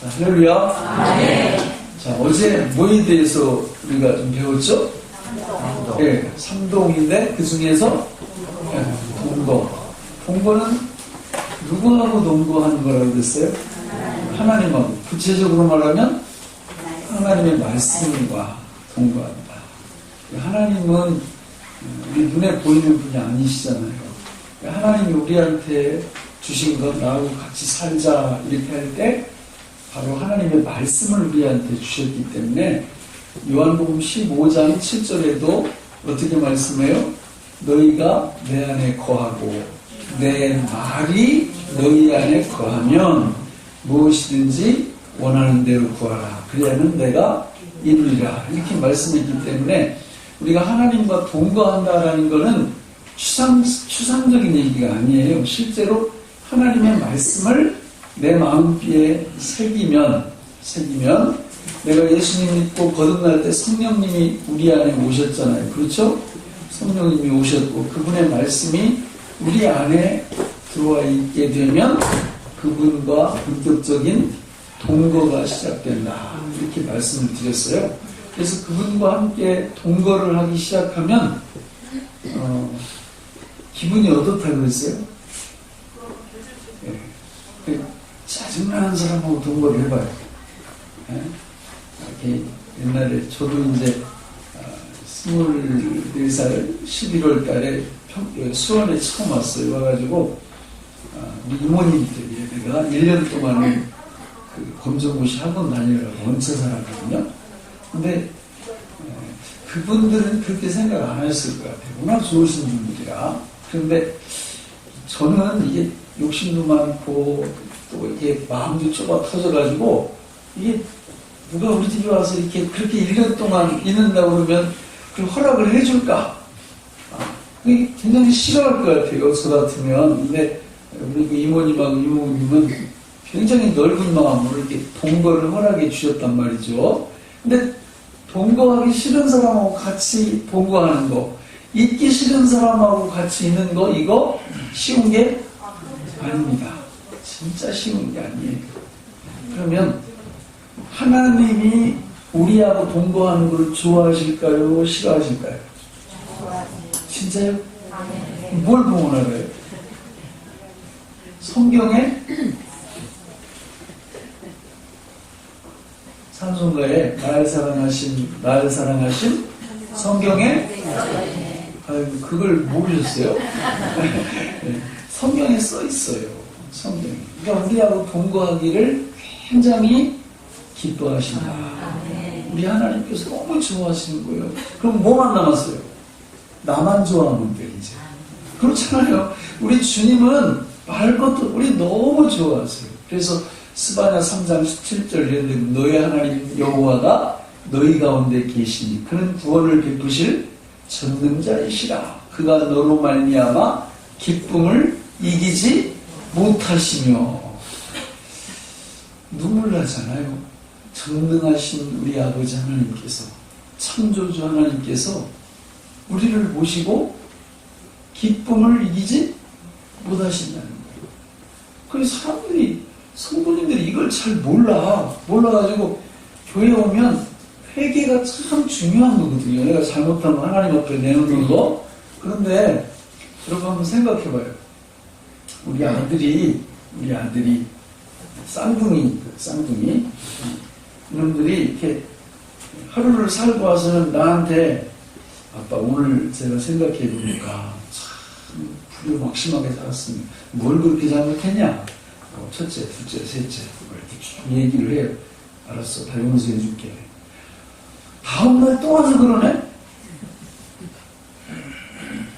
할렐루야. 네. 자, 어제 뭐에 대해서 우리가 좀 배웠죠? 네, 삼동인데 그 중에서 동거. 동거는 누구하고 동거하는 거라고 그랬어요? 하나님하고. 구체적으로 말하면 하나님의 말씀과 동거한다. 하나님은 우리 눈에 보이는 분이 아니시잖아요. 하나님이 우리한테 주신 것, 나하고 같이 살자 이렇게 할 때 바로 하나님의 말씀을 우리한테 주셨기 때문에 요한복음 15장 7절에도 어떻게 말씀해요? 너희가 내 안에 거하고 내 말이 너희 안에 거하면 무엇이든지 원하는 대로 구하라. 그래야는 내가 이루리라. 이렇게 말씀했기 때문에 우리가 하나님과 동거한다라는 것은 추상적인 얘기가 아니에요. 실제로 하나님의 말씀을 내 마음비에 새기면 내가 예수님 믿고 거듭날 때 성령님이 우리 안에 오셨잖아요. 그렇죠? 성령님이 오셨고 그분의 말씀이 우리 안에 들어와 있게 되면 그분과 본격적인 동거가 시작된다. 이렇게 말씀을 드렸어요. 그래서 그분과 함께 동거를 하기 시작하면 기분이 어떻다고 그랬어요? 네. 짜증나는 사람하고 동거를 해봐요. 네? 이렇게 옛날에 저도 이제 24살 11월 달에 수원에 처음 왔어요. 와가지고 우리 이모님들이 내가 1년 동안은 그 검정고시 학원 다니려고 원체 살았거든요. 근데 그분들은 그렇게 생각 안 했을 것 같아요. 워낙 좋으신 분들이라. 그런데 저는 이게 욕심도 많고 또 이렇게 마음도 좁아 터져가지고 이게 누가 우리 집에 와서 이렇게 그렇게 1년 동안 있는다고 그러면 그 허락을 해줄까? 그게 굉장히 싫어할 것 같아요. 저 같으면. 근데 우리 그 이모님하고 이모님은 굉장히 넓은 마음으로 이렇게 동거를 허락해 주셨단 말이죠. 근데 동거하기 싫은 사람하고 같이 동거하는 거, 있기 싫은 사람하고 같이 있는 거, 이거 쉬운 게 아닙니다. 진짜 쉬운 게 아니에요. 그러면 하나님이 우리하고 동거하는 걸 좋아하실까요? 싫어하실까요? 진짜요? 뭘 보고 알아요? 성경에 찬송가에 날 사랑하신 성경에 아이고 그걸 모르셨어요? 성경에 써 있어요. 성경에. 그러니까 우리하고 동거하기를 굉장히 기뻐하신다. 우리 하나님께서 너무 좋아하시는 거예요. 그럼 뭐만 남았어요? 나만 좋아하면 돼 이제. 그렇잖아요. 우리 주님은 말 것도 우리 너무 좋아하세요. 그래서 스바냐 3장 17절 이랬는데 너희 하나님 여호와가 너희 가운데 계시니 그는 구원을 베푸실 전능자이시라. 그가 너로 말미암아 기쁨을 이기지 못하시며. 눈물 나잖아요. 전능하신 우리 아버지 하나님께서, 창조주 하나님께서 우리를 모시고 기쁨을 이기지 못하신다는 거예요. 그래서 사람들이, 성도님들이 이걸 잘 몰라가지고 교회에 오면 회개가 참 중요한 거거든요. 내가 잘못하면 하나님 앞에 내놓는 거. 그런데 여러분 한번 생각해봐요. 우리 아들이 쌍둥이 이놈들이 이렇게 하루를 살고 와서는 나한테 아빠 오늘 제가 생각해보니까 참 불효막심하게 살았습니다. 뭘 그렇게 잘못했냐? 첫째, 둘째, 셋째 이렇게 쭉 얘기를 해요. 알았어, 다 용서해줄게. 다음날 또 와서 그러네?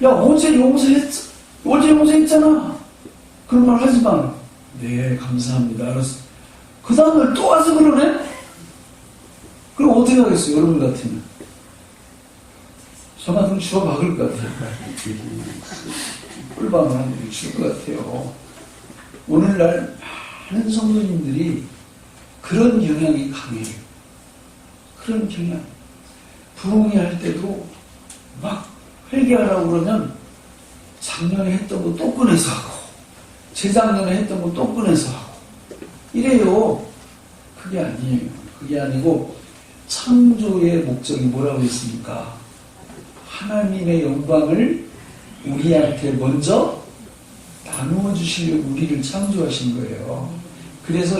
야, 어제 용서했잖아. 그런 말 하지 마. 네, 감사합니다. 알았어. 그 다음날 또 와서 그러네? 그럼 어떻게 하겠어요, 여러분 같으면? 저 같으면 주워 박을 것 같아요. 꿀밤을 한 대 줄 것 같아요. 오늘날 많은 성도님들이 그런 경향이 강해요. 그런 경향. 부흥회 할 때도 막 회개하라고 그러면 작년에 했던 거 또 꺼내서 하고 재작년에 했던 거 또 꺼내서 하고 이래요. 그게 아니에요. 그게 아니고 창조의 목적이 뭐라고 했습니까? 하나님의 영광을 우리한테 먼저 나누어 주시려고 우리를 창조하신 거예요. 그래서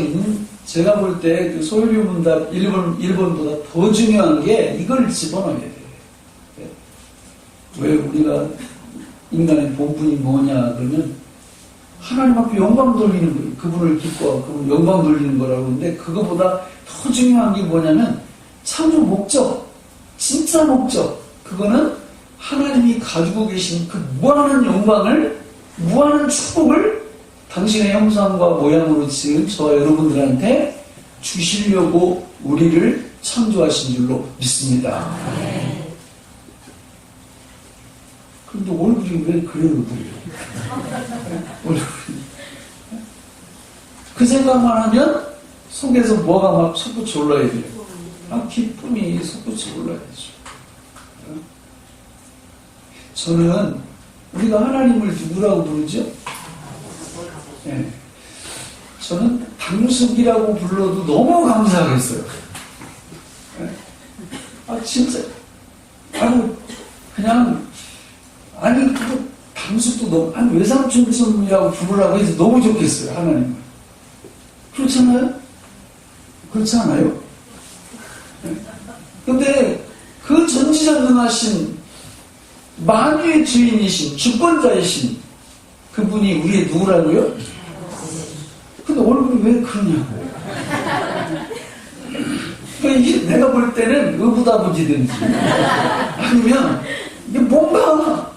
제가 볼 때 그 소율류 문답 1번보다 더 중요한 게 이걸 집어넣어야 돼요. 왜 우리가 인간의 본분이 뭐냐 그러면 하나님 앞에 영광 돌리는 거예요. 그분을 기뻐하고 그분 영광 돌리는 거라고 하는데 그거보다 더 중요한 게 뭐냐면 창조 목적, 진짜 목적, 그거는 하나님이 가지고 계신 그 무한한 영광을, 무한한 축복을 당신의 형상과 모양으로 지은 저와 여러분들한테 주시려고 우리를 창조하신 줄로 믿습니다. 그런데 얼굴이 왜 그래요? 얼굴이. 그 생각만 하면 속에서 뭐가 막 솟구쳐 올라야 돼요. 기쁨이 솟구쳐 올라야 되죠. 저는 우리가 하나님을 누구라고 부르죠? 네. 저는 당숙이라고 불러도 너무 감사하겠어요. 네. 진짜 그냥 그 당숙도 너무 외삼촌이라고 부르라고 해서 너무 좋겠어요. 하나님을. 그렇잖아요? 그렇지 않아요? 근데 그 전지전능하신 만유의 주인이신 주권자이신 그분이 우리의 누구라고요? 근데 얼굴이 왜 그러냐고. 내가 볼 때는 의붓아버지든지 아니면 이게 뭔가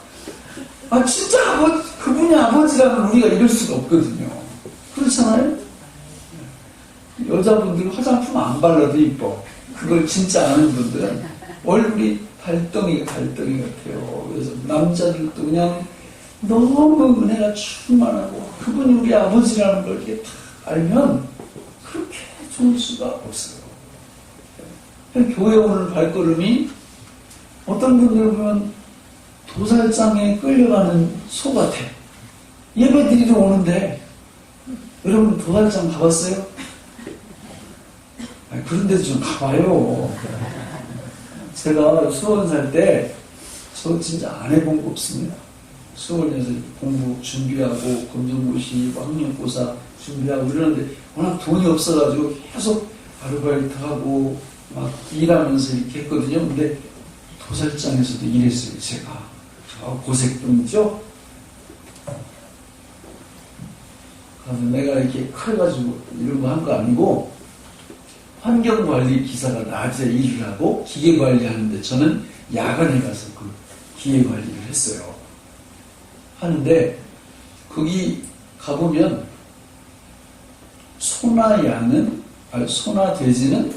진짜 그분이 아버지라면 우리가 이럴 수가 없거든요. 그렇잖아요? 여자분들 화장품 안 발라도 이뻐. 그걸 진짜 아는 분들은 얼굴이 달덩이 같아요. 그래서 남자들도 그냥 너무 은혜가 충만하고 그분이 우리 아버지라는 걸 이렇게 다 알면 그렇게 좋을 수가 없어요. 교회 오는 발걸음이 어떤 분들 보면 도살장에 끌려가는 소 같아. 예배 드리러 오는데 여러분 도살장 가봤어요? 그런 데도 좀 가봐요. 제가 수원 살 때 저 진짜 안 해본 거 없습니다. 수원에서 공부 준비하고 검정고시, 학력고사 준비하고 이러는데 워낙 돈이 없어가지고 계속 아르바이트하고 막 일하면서 이렇게 했거든요. 근데 도살장에서도 일했어요. 제가 고색동이죠. 그래서 내가 이렇게 커가지고 이런 거 한 거 아니고 환경관리 기사가 낮에 일을 하고 기계관리 하는데 저는 야간에 가서 그 기계관리를 했어요. 하는데 거기 가보면 소나 양은 소나 돼지는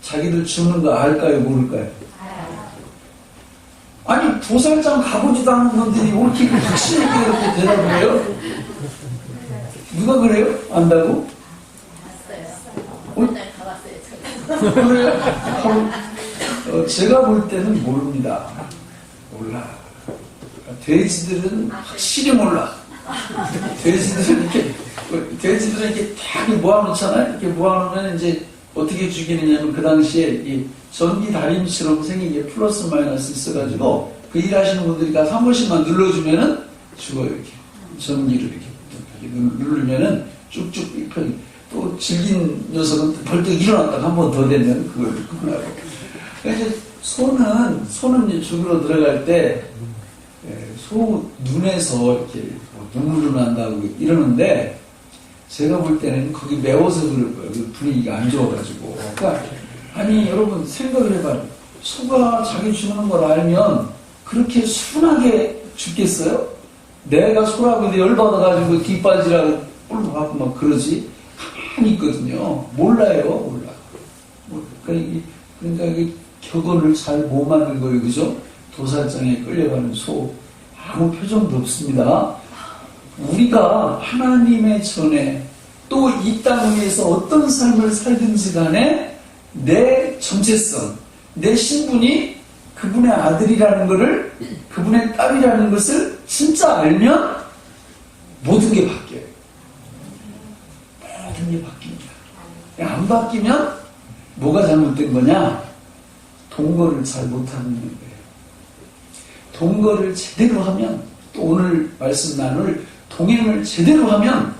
자기들 죽는 거 알까요? 모를까요? 아니 도살장 가보지도 않은 분들이 어떻게 확실히 이렇게 대답을 해요? 누가 그래요? 안다고? 그래요? 제가 볼 때는 모릅니다. 몰라. 돼지들은 확실히 몰라. 돼지들은 이렇게 다 모아놓잖아요. 이렇게 모아놓으면 이제 어떻게 죽이느냐면 그 당시에 이 전기 다림처럼 생긴 게 플러스 마이너스 있어가지고 그 일하시는 분들이 가서 한 번씩만 눌러주면은 죽어요. 이렇게 전기를 이렇게 누르면은 쭉쭉 펴. 또 질긴 녀석은 벌떡 일어났다가 한 번 더 되면 그걸 끝나고. 그래서 소는 이제 죽으러 들어갈 때 소 눈에서 이렇게 눈물을 난다고 이러는데 제가 볼 때는 거기 매워서 그럴 거예요. 그 분위기가 안 좋아가지고. 그러니까 아니 여러분 생각을 해봐요. 소가 자기 죽는 걸 알면 그렇게 순하게 죽겠어요? 내가 소라고 열받아가지고 뒷바지라고 뿔로 막 그러지. 가만히 있거든요. 몰라요. 몰라. 그러니까 이 격언을 잘 못 만든 거예요. 그죠? 도살장에 끌려가는 소. 아무 표정도 없습니다. 우리가 하나님의 전에 또 이 땅 위에서 어떤 삶을 살든지 간에 내 정체성, 내 신분이 그분의 아들이라는 것을, 그분의 딸이라는 것을 진짜 알면 모든 게 바뀌어요. 모든 게 바뀝니다. 안 바뀌면 뭐가 잘못된 거냐? 동거를 잘 못하는 거예요. 동거를 제대로 하면, 또 오늘 말씀 나눌 동행을 제대로 하면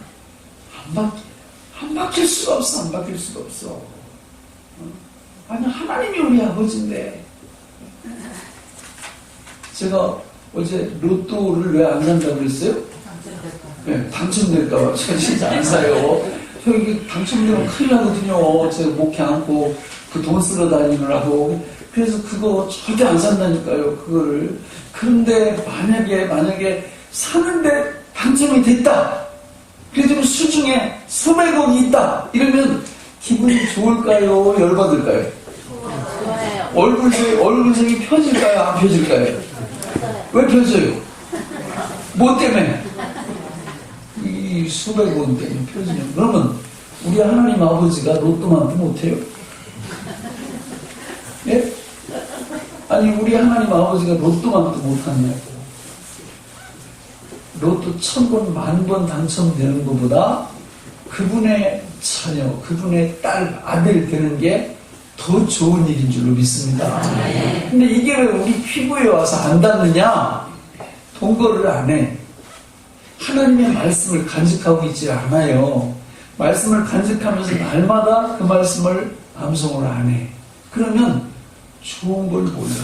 안 바뀔 수가 없어. 안 바뀔 수가 없어. 아니, 하나님이 우리 아버지인데. 제가 어제 로또를 왜 안 산다고 그랬어요? 네, 당첨될까봐. 제가 진짜 안 사요. 저 이게 당첨되면 큰일 나거든요. 제가 목에 안고 그 돈 쓰러 다니느라고. 그래서 그거 절대 안 산다니까요. 그거를. 그런데 만약에 사는데 당첨이 됐다. 그래도 수중에 수백억이 있다. 이러면 기분이 좋을까요? 열받을까요? 좋아요. 얼굴색이 펴질까요? 안 펴질까요? 왜 펴져요? 뭐 때문에? 이 수백억 때문에 펴지면. 그러면 우리 하나님 아버지가 로또만도 못해요? 예? 아니, 우리 하나님 아버지가 로또만도 못하냐고. 로또 1000번, 10,000번 당첨되는 것보다 그분의 자녀, 그분의 딸, 아들 되는 게 더 좋은 일인 줄로 믿습니다. 근데 이게 왜 우리 피부에 와서 안 닿느냐? 동거를 안 해. 하나님의 말씀을 간직하고 있지 않아요. 말씀을 간직하면서 날마다 그 말씀을 암송을 안 해. 그러면 좋은 걸 몰라.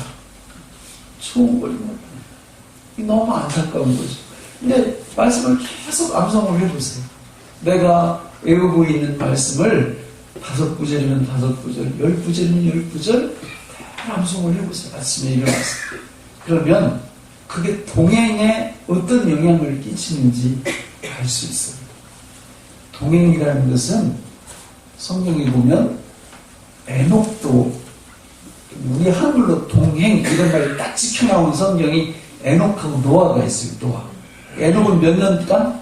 좋은 걸 몰라. 너무 안타까운 거죠. 근데 말씀을 계속 암송을 해보세요. 내가 외우고 있는 말씀을 5구절이면 5구절, 10구절이면 10구절 암송을 해보세요. 아침에 일어나서. 그러면 그게 동행에 어떤 영향을 끼치는지 알 수 있어요. 동행이라는 것은 성경에 보면 에녹도, 우리 한글로 동행 이런 말이 딱 찍혀 나온 성경이 에녹하고 노아가 있어요. 노아. 에녹은 몇 년간?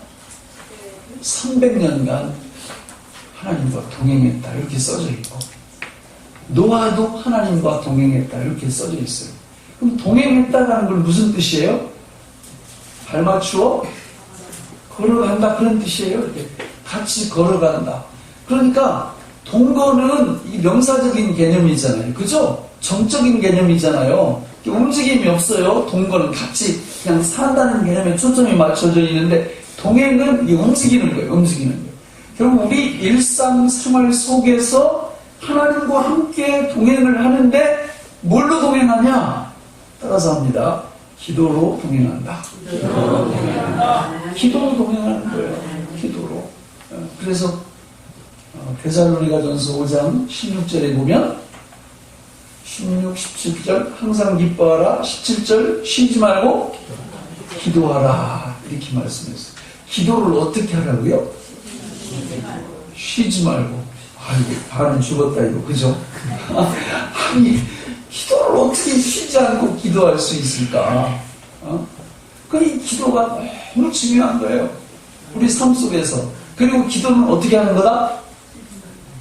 300년간 하나님과 동행했다 이렇게 써져 있고, 노아도 하나님과 동행했다 이렇게 써져 있어요. 그럼 동행했다라는 건 무슨 뜻이에요? 발 맞추어 걸어간다 그런 뜻이에요. 이렇게 같이 걸어간다. 그러니까 동거는 이 명사적인 개념이잖아요. 그죠? 정적인 개념이잖아요. 움직임이 없어요. 동거는 같이 그냥 산다는 개념에 초점이 맞춰져 있는데, 동행은 이 움직이는 거예요. 움직이는 거예요. 결국 우리 일상생활 속에서 하나님과 함께 동행을 하는데 뭘로 동행하냐? 따라서 합니다. 기도로 동행한다. 기도로 동행하는 거예요. 기도로. 그래서 데살로니가전서 5장 16절에 보면 16, 17절 항상 기뻐하라. 17절 쉬지 말고 기도하라. 이렇게 말씀했어요. 기도를 어떻게 하라고요? 쉬지 말고. 이게 발은 죽었다 이거. 그죠? 아니, 기도를 어떻게 쉬지 않고 기도할 수 있을까? 이 기도가 너무 중요한 거예요. 우리 삶 속에서. 그리고 기도는 어떻게 하는 거다?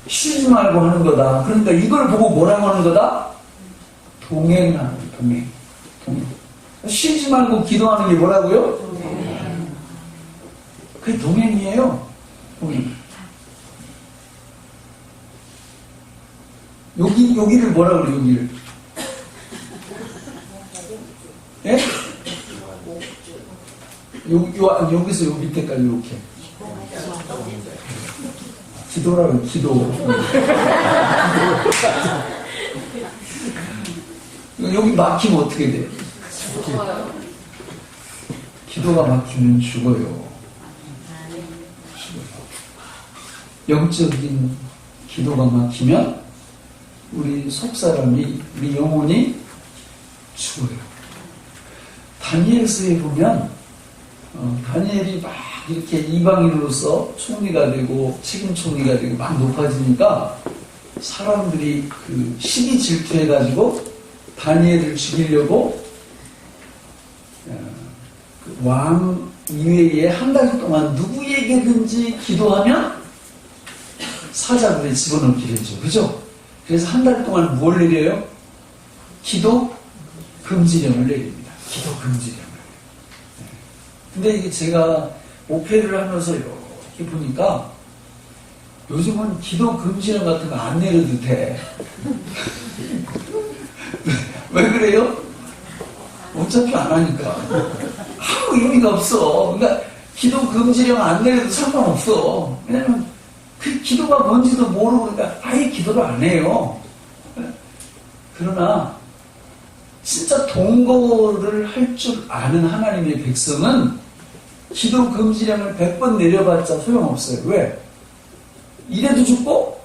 쉬지 말고 하는 거다. 그러니까 이걸 보고 뭐라고 하는 거다? 동행하는 거예요. 동행. 쉬지 말고 기도하는 게 뭐라고요? 그게 동행이에요. 동행. 여기를 뭐라 그래요, 여기를? 예? 여기서 요 밑에까지 이렇게. 기도라고, 기도. 여기 막히면 어떻게 돼요? 기도가 막히면 죽어요. 영적인 기도가 막히면 우리 속사람이, 우리 영혼이 죽어요. 다니엘서에 보면 다니엘이 막 이렇게 이방인으로서 총리가 되고 책임 총리가 되고 막 높아지니까 사람들이 그 시기 질투해가지고 다니엘을 죽이려고 그 왕 이외에 한 달 동안 누구에게든지 기도하면 사자굴에 집어넣기로 했죠. 그죠? 그래서 한 달 동안 뭘 내려요? 기도 금지령을 내립니다. 기도 금지령을. 근데 이게 제가 목회를 하면서 이렇게 보니까 요즘은 기도 금지령 같은 거 안 내려도 돼. 왜 그래요? 어차피 안 하니까. 아무 의미가 없어. 그러니까 기도 금지령 안 내려도 상관없어. 왜냐면 그 기도가 뭔지도 모르고 그러니까 아예 기도를 안 해요. 그러나 진짜 동거를 할 줄 아는 하나님의 백성은 기도 금지령을 100번 내려봤자 소용없어요. 왜? 이래도 죽고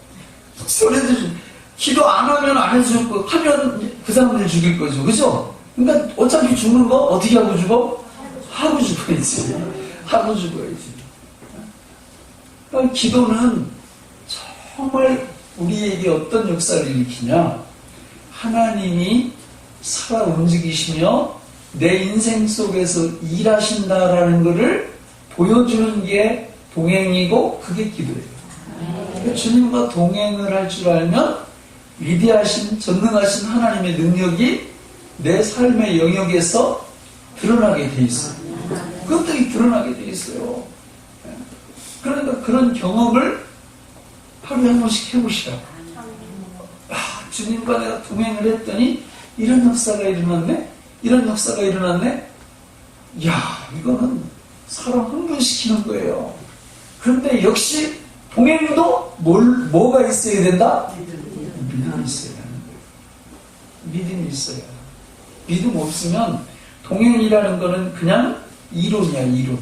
저래도 죽고 기도 안 하면 안 해도 죽고 하면 그 사람들 죽일 거죠. 그죠? 그러니까 어차피 죽는 거 어떻게 하고 죽어? 하고 죽어야지. 하고 죽어야지. 그러니까 기도는 정말 우리에게 어떤 역사를 일으키냐? 하나님이 살아 움직이시며 내 인생 속에서 일하신다라는 것을 보여주는 게 동행이고 그게 기도예요. 그러니까 주님과 동행을 할 줄 알면 위대하신 전능하신 하나님의 능력이 내 삶의 영역에서 드러나게 돼 있어요. 그것들이 드러나게 돼 있어요. 그러니까 그런 경험을 하루에 한 번씩 해보시라고. 주님과 내가 동행을 했더니 이런 역사가 일어났네? 이런 역사가 일어났네? 야, 이거는 사람 흥분시키는 거예요. 그런데 역시 동행도 뭐가 있어야 된다? 믿음이 있어야 하는 거예요. 믿음이 있어야. 믿음 없으면 동행이라는 거는 그냥 이론이야, 이론.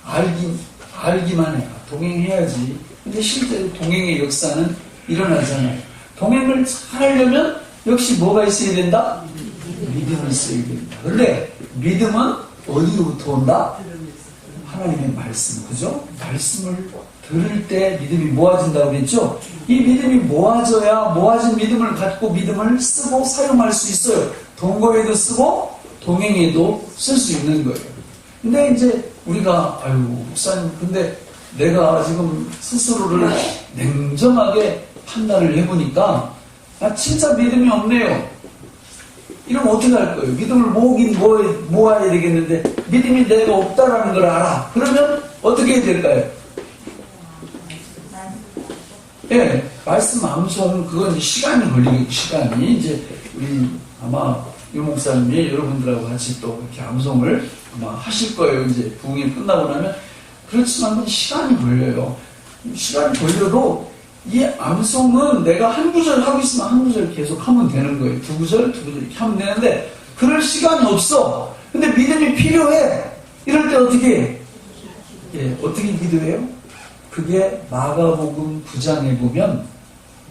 알기만 해. 동행해야지. 근데 실제로 동행의 역사는 일어나잖아요. 동행을 잘 하려면 역시 뭐가 있어야 된다? 믿음이 있어야 된다. 근데 믿음은 어디로부터 온다? 하나님의 말씀, 그죠? 말씀을 들을 때 믿음이 모아진다고 그랬죠? 이 믿음이 모아진 믿음을 갖고 믿음을 쓰고 사용할 수 있어요. 동거에도 쓰고 동행에도 쓸 수 있는 거예요. 근데 이제 우리가 아유 목사님 근데 내가 지금 스스로를 냉정하게 판단을 해보니까 진짜 믿음이 없네요. 이러면 어떻게 할 거예요? 믿음을 모아야 되겠는데 믿음이 내가 없다라는 걸 알아. 그러면 어떻게 해야 될까요? 예, 말씀 암송 그건 시간이 걸리겠죠. 시간이 이제 우리 아마 유 목사님이 여러분들하고 같이 또 이렇게 암송을 아마 하실 거예요. 이제 부흥이 끝나고 나면 그렇지만 시간이 걸려요. 시간이 걸려도 이 암송은 내가 한 구절 하고 있으면 한 구절 계속 하면 되는 거예요. 두 구절 이렇게 하면 되는데 그럴 시간이 없어. 근데 믿음이 필요해. 이럴 때 어떻게 해? 예, 어떻게 기도해요? 그게 마가복음 9장에 보면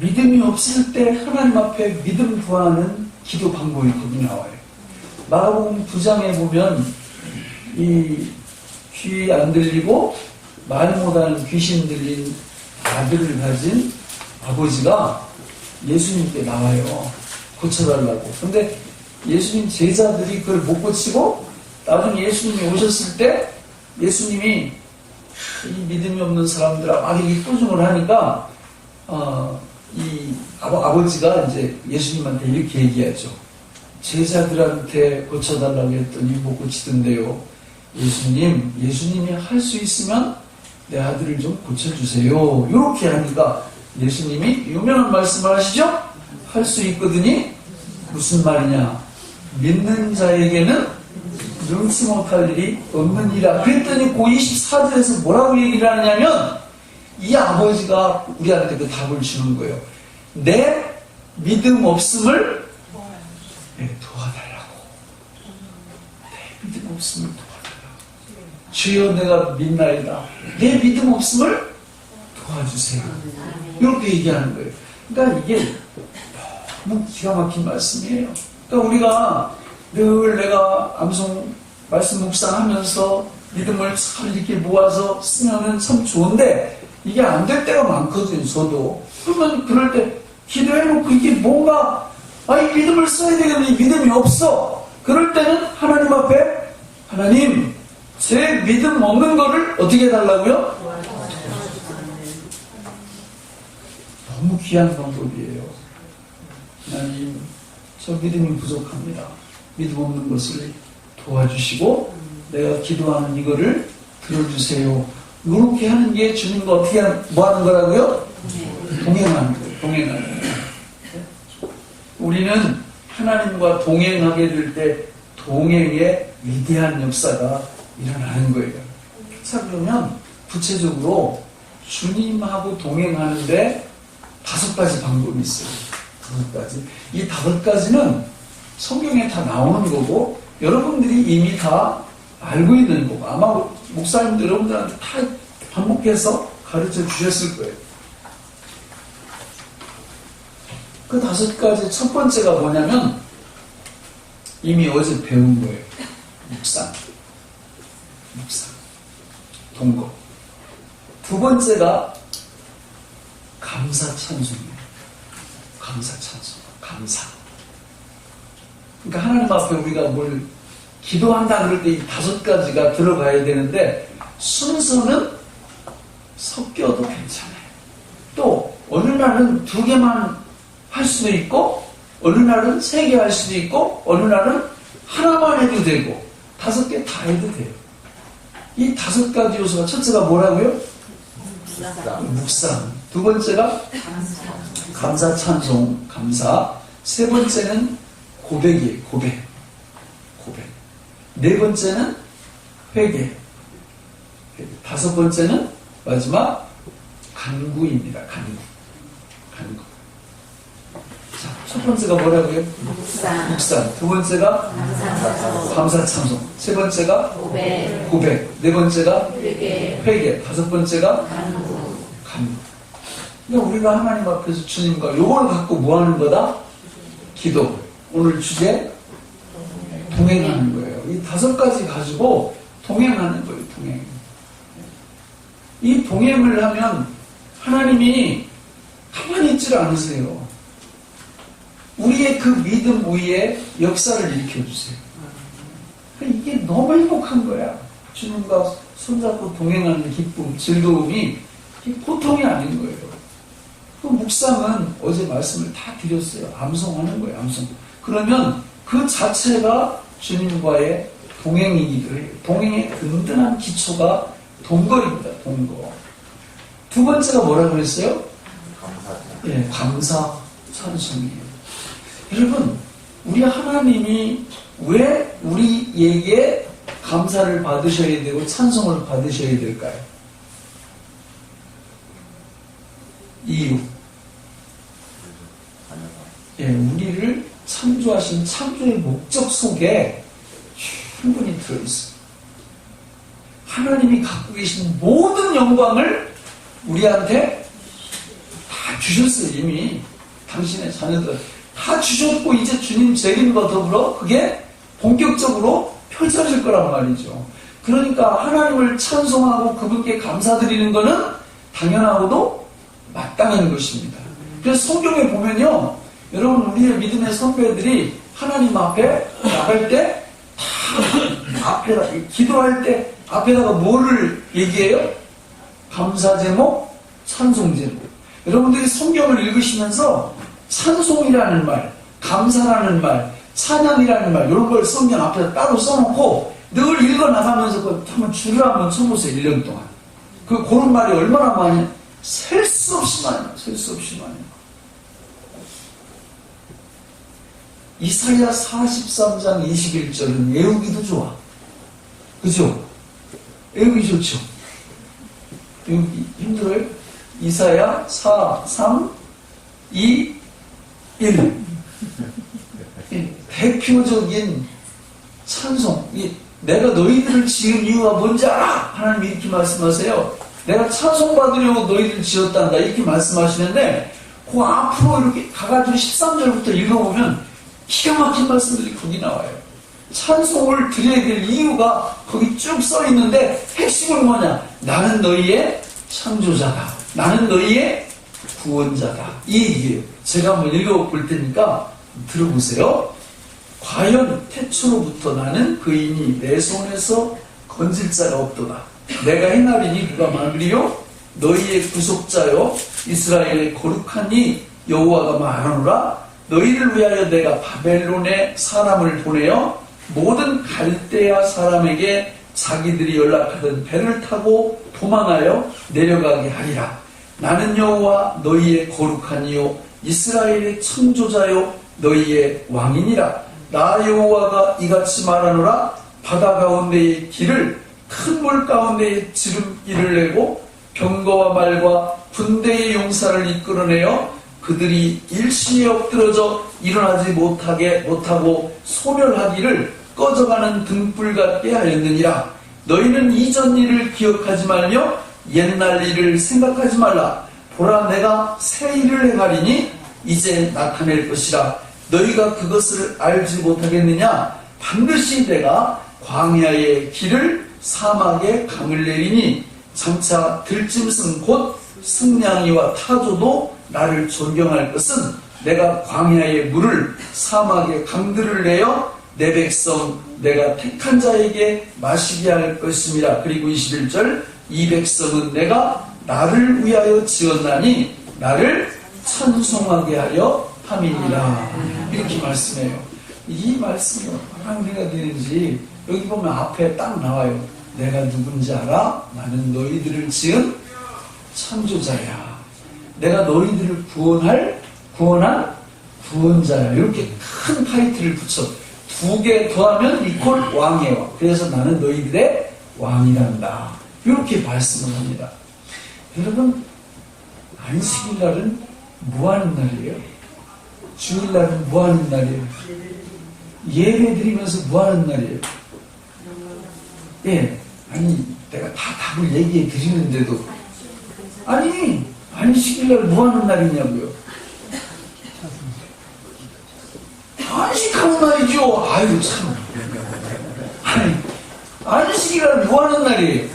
믿음이 없을 때 하나님 앞에 믿음 구하는 기도 방법이 거기 나와요. 마가복음 9장에 보면 이 귀 안 들리고 말 못하는 귀신 들린 아들을 가진 아버지가 예수님께 나와요. 고쳐달라고. 근데 예수님 제자들이 그걸 못 고치고 나중에 예수님이 오셨을 때 예수님이 이 믿음이 없는 사람들아 막 이렇게 꾸중을 하니까 이 아버지가 이제 예수님한테 이렇게 얘기하죠. 제자들한테 고쳐달라고 했더니 못 고치던데요. 예수님이 할 수 있으면 내 아들을 좀 고쳐주세요. 이렇게 하니까 예수님이 유명한 말씀을 하시죠? 할 수 있거든요. 무슨 말이냐? 믿는 자에게는 능치 못할 일이 없느니라. 그랬더니 그 24절에서 뭐라고 얘기를 하냐면 이 아버지가 우리한테 그 답을 주는 거예요. 내 믿음 없음을 도와달라고. 내 믿음 없음을 도와달라고. 주여 내가 믿나이다. 내 믿음 없음을 도와주세요. 이렇게 얘기하는 거예요. 그러니까 이게 너무 기가 막힌 말씀이에요. 그러니까 우리가 늘 내가 암송 말씀 묵상하면서 믿음을 잘 이렇게 모아서 쓰면은 참 좋은데 이게 안 될 때가 많거든요. 저도. 그러면 그럴 때 기도해놓고 이게 뭔가 이 믿음을 써야 되겠는데 믿음이 없어. 그럴 때는 하나님 앞에 하나님 제 믿음 없는 거를 어떻게 해달라고요? 너무 귀한 방법이에요. 하나님 저 믿음이 부족합니다. 믿음 없는 것을 도와주시고 내가 기도하는 이거를 들어주세요. 이렇게 하는 게 주님과 어떻게 뭐 하는 거라고요? 동행하는 거예요. 동행하는 거예요. 우리는 하나님과 동행하게 될 때 동행의 위대한 역사가 일어나는 거예요. 자, 그러면 구체적으로 주님하고 동행하는데 5가지 방법이 있어요. 5가지. 이 5가지는 성경에 다 나오는 거고 여러분들이 이미 다 알고 있는 거고 아마 목사님들 여러분들한테 다 반복해서 가르쳐 주셨을 거예요. 그 5가지 첫 번째가 뭐냐면 이미 어제 배운 거예요. 묵상, 동거. 두 번째가 감사 찬송이에요. 감사 찬송, 감사. 그러니까 하나님 앞에 우리가 뭘 기도한다 그럴 때 이 5가지가 들어가야 되는데 순서는 섞여도 괜찮아요. 또 어느 날은 2개만 할 수도 있고 어느 날은 3개 할 수도 있고 어느 날은 하나만 해도 되고 5개 다 해도 돼요. 이 5가지 요소가 첫째가 뭐라고요? 묵상. 두 번째가 감사 찬송, 감사. 세 번째는 고백이에요. 고백. 네 번째는 회개. 5번째는 마지막 간구입니다. 간구. 자, 첫 번째가 뭐라고요? 묵상. 두 번째가 감사 찬송. 세 번째가 고백. 네 번째가 회개. 5번째가 간구. 그러니까 우리가 하나님 앞에서 주님과 요걸 갖고 뭐 하는 거다? 기도. 오늘 주제 동행하는 거예요. 이 5가지 가지고 동행하는 거예요. 동행. 이 동행을 하면 하나님이 가만히 있질 않으세요. 우리의 그 믿음 위에 역사를 일으켜주세요. 이게 너무 행복한 거야. 주님과 손잡고 동행하는 기쁨, 즐거움이 보통이 아닌 거예요. 그 묵상은 어제 말씀을 다 드렸어요. 암송하는 거예요. 암송. 그러면 그 자체가 주님과의 동행이기도 해요. 동행의 든든한 기초가 동거입니다. 동거. 두 번째가 뭐라고 그랬어요? 예, 감사 찬송이에요. 여러분, 우리 하나님이 왜 우리에게 감사를 받으셔야 되고 찬송을 받으셔야 될까요? 이유. 예, 우리를 창조하신 창조의 목적 속에 충분히 들어있어요. 하나님이 갖고 계신 모든 영광을 우리한테 다 주셨어요. 이미 당신의 자녀들 다 주셨고 이제 주님 재림과 더불어 그게 본격적으로 펼쳐질 거란 말이죠. 그러니까 하나님을 찬송하고 그분께 감사드리는 것은 당연하고도 마땅한 것입니다. 그래서 성경에 보면요, 여러분 우리의 믿음의 선배들이 하나님 앞에 나갈 때 다 앞에다 기도할 때 앞에다가 뭐를 얘기해요? 감사 제목, 찬송 제목. 여러분들이 성경을 읽으시면서 찬송이라는 말, 감사라는 말, 찬양이라는 말 이런 걸 성경 앞에다 따로 써놓고 늘 읽어나가면서 한번 줄을 한번 쳐보세요. 1년 동안. 그런 말이 얼마나 많이 셀 수 없이 많아요. 셀 수 없이 많아요. 이사야 43장 21절은 외우기도 좋아. 그죠? 외우기 좋죠? 외우기 힘들어요? 이사야 4, 3, 2, 1. 대표적인 찬송. 내가 너희들을 지은 이유가 뭔지 알아? 하나님이 이렇게 말씀하세요. 내가 찬송받으려고 너희들을 지었단다. 이렇게 말씀하시는데 그 앞으로 이렇게 가가지고 13절부터 읽어보면 기가 막힌 말씀들이 거기 나와요. 찬송을 드려야 될 이유가 거기 쭉 써있는데 핵심은 뭐냐? 나는 너희의 창조자다. 나는 너희의 구원자다. 이 얘기예요. 제가 한번 읽어볼 테니까 들어보세요. 과연 태초로부터 나는 그이니 내 손에서 건질 자가 없도다. 내가 행하리니 누가 막으리요? 너희의 구속자요 이스라엘의 거룩한 이 여호와가 말하노라. 너희를 위하여 내가 바벨론에 사람을 보내어 모든 갈대아 사람에게 자기들이 연락하던 배를 타고 도망하여 내려가게 하리라. 나는 여호와 너희의 거룩한 이요 이스라엘의 창조자요 너희의 왕이니라. 나 여호와가 이같이 말하노라. 바다 가운데의 길을 큰 물 가운데에 지름길을 내고 병거와 말과 군대의 용사를 이끌어내어 그들이 일시에 엎드러져 일어나지 못하고 소멸하기를 꺼져가는 등불 같게 하였느니라. 너희는 이전 일을 기억하지 말며 옛날 일을 생각하지 말라. 보라, 내가 새 일을 행하리니 이제 나타낼 것이라. 너희가 그것을 알지 못하겠느냐? 반드시 내가 광야의 길을 사막에 강을 내리니 장차 들짐승 곧 승냥이와 타조도 나를 존경할 것은 내가 광야의 물을 사막의 강들을 내어 내 백성 내가 택한 자에게 마시게 할 것입니다. 그리고 21절 이 백성은 내가 나를 위하여 지었나니 나를 찬송하게 하려 함이니라. 이렇게 말씀해요. 이 말씀이 얼마나 은혜가 되는지 여기 보면 앞에 딱 나와요. 내가 누군지 알아? 나는 너희들을 지은 창조자야. 내가 너희들을 구원한 구원자야. 이렇게 큰 타이틀을 붙여 두 개 더하면 이퀄 왕의 왕. 그래서 나는 너희들의 왕이란다. 이렇게 말씀을 합니다. 여러분, 안식일날은 뭐 하는 날이에요? 주일날은 뭐 하는 날이에요? 예배 드리면서 뭐 하는 날이에요? 예, 아니 내가 다 답을 얘기해 드리는데도 아니 안식일날 뭐 하는 날이냐고요? 안식하는 날이죠. 아유 참. 아니 안식일날 뭐 하는 날이에요?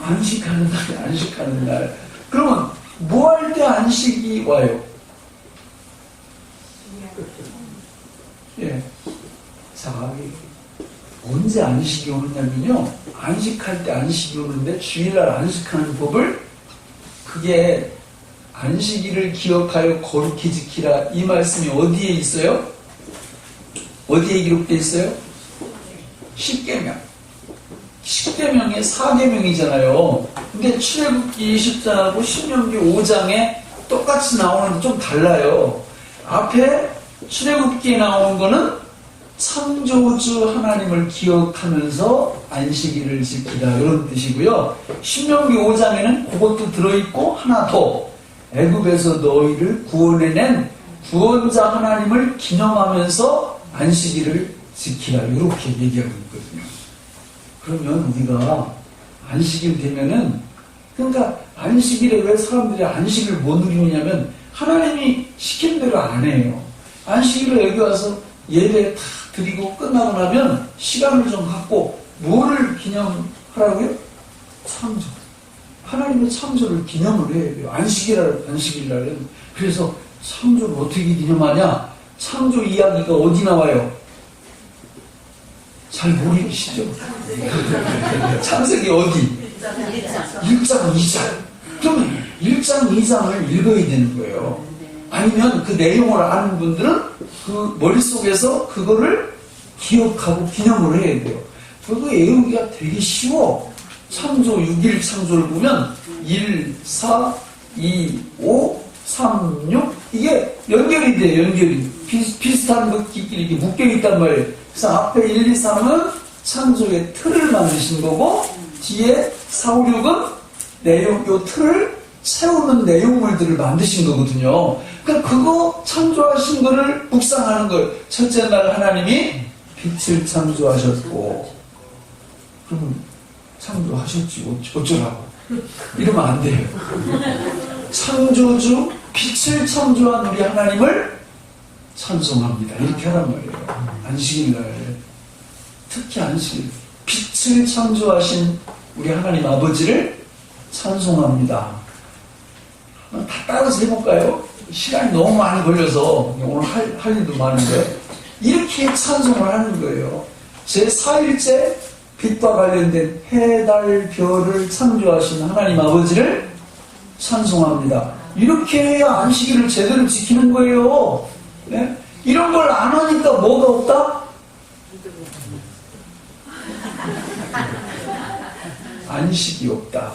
안식하는 날. 그러면 뭐 할 때 안식이 와요? 예. 자, 언제 안식이 오느냐면요. 안식할 때 안식이 오는데 주일날 안식하는 법을 그게 안식일을 기억하여 거룩히 지키라. 이 말씀이 어디에 있어요? 어디에 기록되어 있어요? 10계명. 10계명의 4계명이잖아요. 근데 출애굽기 20장하고 신명기 5장에 똑같이 나오는데 좀 달라요. 앞에 출애굽기에 나오는 거는 창조주 하나님을 기억하면서 안식일을 지키라 이런 뜻이고요. 신명기 5장에는 그것도 들어있고 하나 더 애굽에서 너희를 구원해낸 구원자 하나님을 기념하면서 안식일을 지키라 이렇게 얘기하고 있거든요. 그러면 우리가 안식일 되면은 그러니까 안식일에 왜 사람들이 안식을 못 누리느냐면 하나님이 시킨 대로 안 해요. 안식일에 여기 와서 예배 다 드리고 끝나고 나면 시간을 좀 갖고 뭐를 기념하라고요? 창조. 하나님의 창조를 기념을 해야 돼요. 안식일날은. 그래서 창조를 어떻게 기념하냐? 창조 이야기가 어디 나와요? 잘 모르시죠? 창세기 어디? 1장, 2장. 그러면 1장, 2장을 읽어야 되는 거예요. 아니면 그 내용을 아는 분들은 그 머릿속에서 그거를 기억하고 기념을 해야 돼요. 그거 외우기가 되게 쉬워. 창조 6일 창조를 보면 1, 4, 2, 5, 3, 6 이게 연결이 돼요. 연결이. 비슷한 것끼리 이렇게 묶여있단 말이에요. 그래서 앞에 1, 2, 3은 창조의 틀을 만드신 거고 뒤에 4, 5, 6은 내용, 요 틀을 세우는 내용물들을 만드신 거거든요. 그러니까 그거 창조하신 거를 묵상하는 거예요. 첫째 날 하나님이 빛을 창조하셨고 그러면 창조하셨지 어쩌라고 이러면 안 돼요. 창조주 빛을 창조한 우리 하나님을 찬송합니다. 이렇게 하란 말이에요. 안식일날 특히 안식일 빛을 창조하신 우리 하나님 아버지를 찬송합니다. 다 따라서 해볼까요? 시간이 너무 많이 걸려서 오늘 할 일도 많은데 이렇게 찬송을 하는 거예요. 제4일째 빛과 관련된 해, 달, 별을 창조하신 하나님 아버지를 찬송합니다. 이렇게 해야 안식일을 제대로 지키는 거예요. 네? 이런 걸 안 하니까 뭐가 없다? 안식이 없다.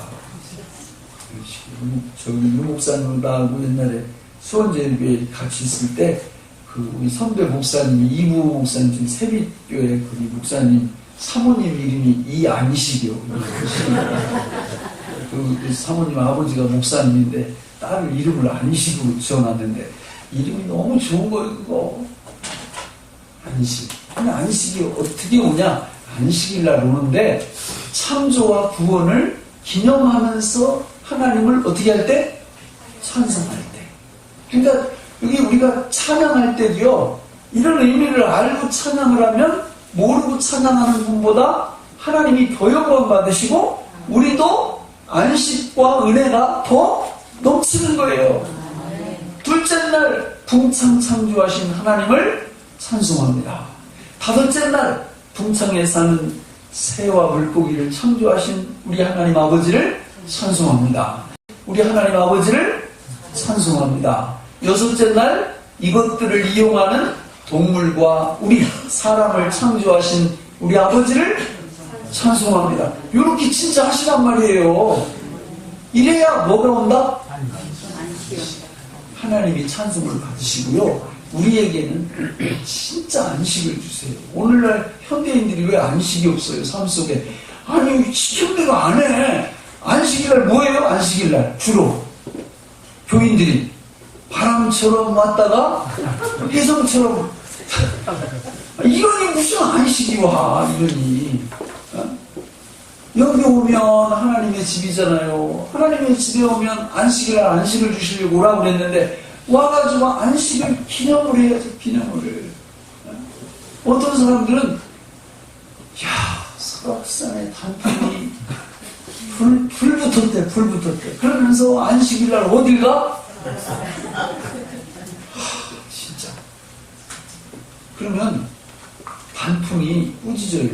저기 유 목사님하고 옛날에 수원제일교회 같이 있을 때 그 우리 선배 목사님이 이부 목사님 지금 세빛교회 그 목사님 사모님 이름이 이안식이요. 그 사모님 아버지가 목사님인데 딸을 이름을 안식으로 지어놨는데 이름이 너무 좋은 거예요. 그거 안식. 근데 안식이 어떻게 오냐? 안식일날 오는데 창조와 구원을 기념하면서 하나님을 어떻게 할 때? 찬송할 때. 그러니까 여기 우리가 찬양할 때도요, 이런 의미를 알고 찬양을 하면 모르고 찬양하는 분보다 하나님이 더 영광 받으시고 우리도 안식과 은혜가 더 넘치는 거예요. 둘째 날 궁창 창조하신 하나님을 찬송합니다. 다섯째 날 궁창에 사는 새와 물고기를 창조하신 우리 하나님 아버지를 찬송합니다. 우리 하나님 아버지를 찬송합니다. 여섯째 날 이것들을 이용하는 동물과 우리 사람을 창조하신 우리 아버지를 찬송합니다. 이렇게 진짜 하시란 말이에요. 이래야 뭐가 온다? 하나님이 찬송을 받으시고요. 우리에게는 진짜 안식을 주세요. 오늘날 현대인들이 왜 안식이 없어요? 삶 속에. 아니 시킨 대로 안 해. 안식일날 뭐예요? 안식일날 주로 교인들이 바람처럼 왔다가 혜성처럼 이러니 무슨 안식이 와. 이러니 여기 오면 하나님의 집이잖아요. 하나님의 집에 오면 안식일날 안식을 주시려고 오라고 그랬는데 와가지고 안식을 기념을 해야지. 기념을. 어떤 사람들은 야 설악산에 단풍이 불 붙었대. 불 붙었대. 그러면서 안식일날 어딜 가? 진짜. 그러면 단풍이 꾸짖어요.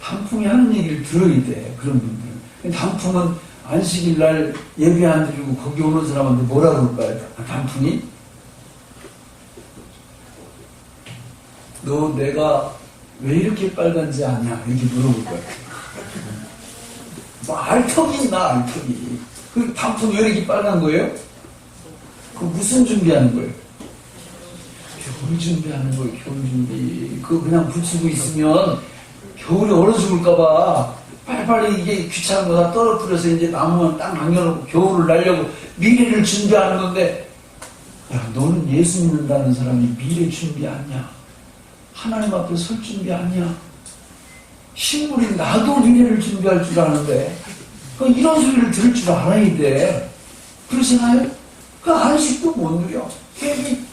단풍이 하는 얘기를 들어야 돼. 그런 분들은. 단풍은 안식일날 예배 안 드리고 거기 오는 사람한테 뭐라 그럴까요? 단풍이? 너 내가 왜 이렇게 빨간지 아냐? 이렇게 물어볼 거야. 뭐 알턱이 있나? 알턱이. 그 단풍이 왜 이렇게 빨간 거예요? 그 무슨 준비하는 거예요? 겨울 준비하는 거예요. 겨울 준비. 그거 그냥 붙이고 있으면 겨울에 얼어 죽을까봐 빨리빨리 이게 귀찮은 거 다 떨어뜨려서 이제 나무만 딱 남겨놓고 겨울을 날려고 미래를 준비하는 건데, 야, 너는 예수 믿는다는 사람이 미래 준비 아니야? 하나님 앞에 설 준비 아니야? 식물이 나도 미래를 준비할 줄 아는데, 이런 소리를 들을 줄 알아야 돼. 그러잖아요? 그 안식도 못 누려. 괜히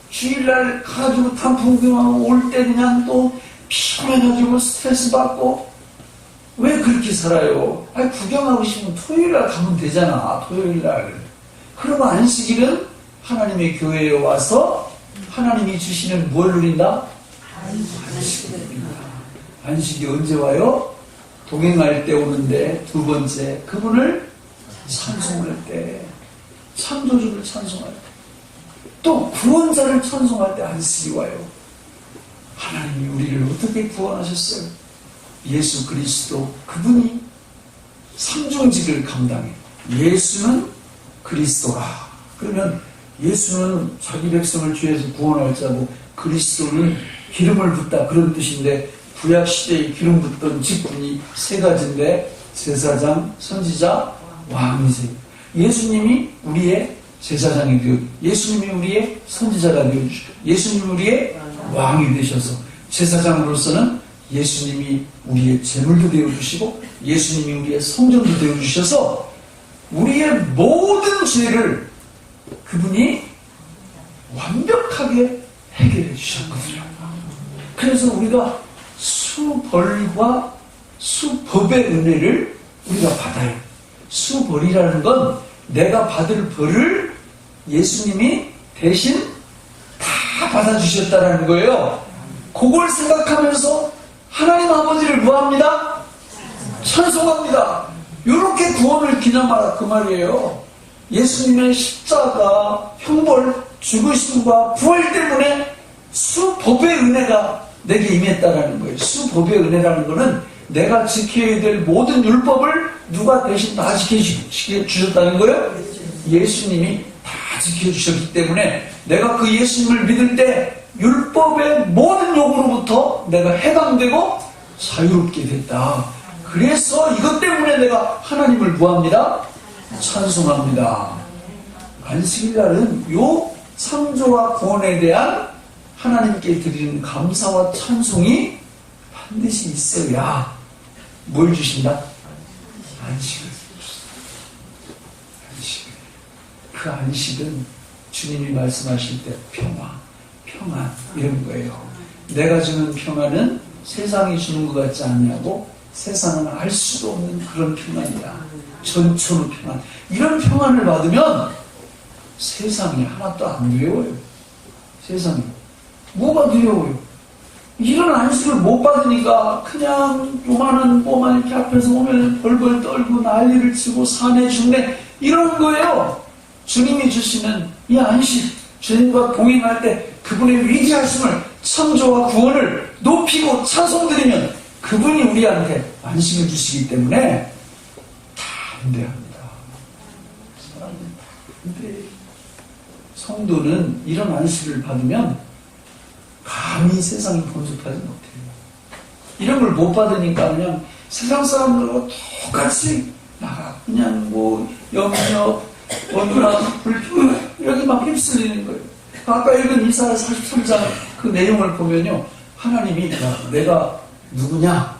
주일날 가지고 단풍 올 때 그냥 또 피곤해가지고 스트레스 받고. 왜 그렇게 살아요? 아니, 구경하고 싶으면 토요일날 가면 되잖아. 토요일날. 그러면 안식일은 하나님의 교회에 와서 하나님이 주시는 뭘 누린다? 안식을 누린다. 안식이 언제 와요? 동행할 때 오는데, 두 번째 그분을 찬송할 때, 창조주를 찬송할 때, 또 구원자를 찬송할 때 안식이 와요. 하나님이 우리를 어떻게 구원하셨어요? 예수 그리스도, 그분이 삼중직을 감당해. 예수는 그리스도라. 그러면 예수는 자기 백성을 죄에서 구원할 자고 그리스도는 기름을 붓다, 그런 뜻인데, 구약시대에 기름 붓던 직분이 세 가지인데, 제사장, 선지자, 왕이세요. 예수님이 우리의 제사장이 되어, 예수님이 우리의 선지자가 되어주시고, 예수님이 우리의 왕이 되셔서, 제사장으로서는 예수님이 우리의 제물도 되어주시고, 예수님이 우리의 성전도 되어주셔서, 우리의 모든 죄를 그분이 완벽하게 해결해 주셨거든요. 그래서 우리가 수벌과 수법의 은혜를 우리가 받아요. 수벌이라는 건 내가 받을 벌을 예수님이 대신 다 받아주셨다는 거예요. 그걸 생각하면서 하나님 아버지를 뭐합니다? 찬송합니다. 이렇게 구원을 기념하라, 그 말이에요. 예수님의 십자가, 형벌, 죽으심과 부활 때문에 수법의 은혜가 내게 임했다라는 거예요. 수법의 은혜라는 거는 내가 지켜야 될 모든 율법을 누가 대신 다 지켜주셨다는 거예요? 예수님이 다 지켜주셨기 때문에 내가 그 예수님을 믿을 때 율법의 모든 요구로부터 내가 해방되고 자유롭게 됐다. 그래서 이것 때문에 내가 하나님을 뭐합니다? 찬송합니다. 안식일날은 요 창조와 구원에 대한 하나님께 드리는 감사와 찬송이 반드시 있어야 뭘 주신다? 안식을 주신다. 안식을. 그 안식은 주님이 말씀하실 때 평안 이런 거예요. 내가 주는 평안은 세상이 주는 것 같지 않냐고 세상은 알 수도 없는 그런 평안이다. 전천후 평안. 이런 평안을 받으면 세상이 하나도 안 두려워요. 세상이. 뭐가 두려워요? 이런 안식을 못 받으니까 그냥 요만한 뭐만 이렇게 앞에서 오면 벌벌 떨고 난리를 치고 사내 죽네 이런 거예요. 주님이 주시는 이 안식, 주님과 동행할 때 그분의 위대하심을, 창조와 구원을 높이고 찬송드리면 그분이 우리한테 안식을 주시기 때문에 다 인대합니다. 사람들은 다 인대해요. 성도는 이런 안식을 받으면 감히 세상이 범접하지 못해요. 이런 걸 못 받으니까 그냥 세상 사람들하고 똑같이 나가 그냥 뭐 염려, 원망, 불평 이렇게 막 휩쓸리는 거예요. 아까 읽은 이사야 43장 그 내용을 보면요, 하나님이 내가 누구냐?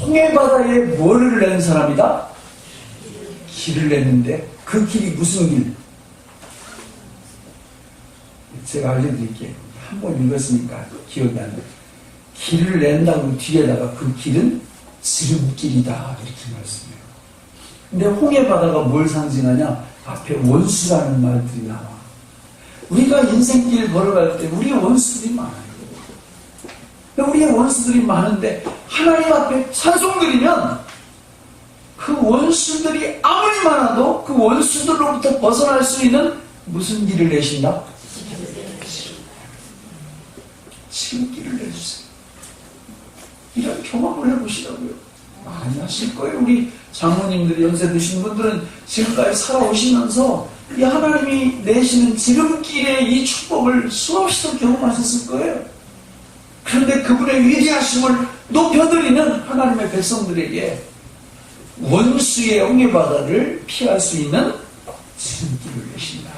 홍해바다에 뭐를 낸 사람이다? 길을 냈는데 그 길이 무슨 길? 제가 알려드릴게요. 한 번 읽었으니까 기억이 안 나요. 길을 낸다고 뒤에다가 그 길은 지름길이다 이렇게 말씀해요. 근데 홍해바다가 뭘 상징하냐? 앞에 원수라는 말들이 나와. 우리가 인생길 걸어갈 때 우리의 원수들이 많아요. 우리의 원수들이 많은데 하나님 앞에 찬송드리면 그 원수들이 아무리 많아도 그 원수들로부터 벗어날 수 있는 무슨 길을 내신다? 지름길을 내주세요. 이런 경험을 해보시라고요. 많이 하실 거예요. 우리 장모님들이 연세 드신 분들은 지금까지 살아오시면서 이 하나님이 내시는 지름길의 이 축복을 수없이 경험하셨을 거예요. 그런데 그분의 위대하심을 높여드리는 하나님의 백성들에게 원수의 홍해바다를 피할 수 있는 지름길을 내신다.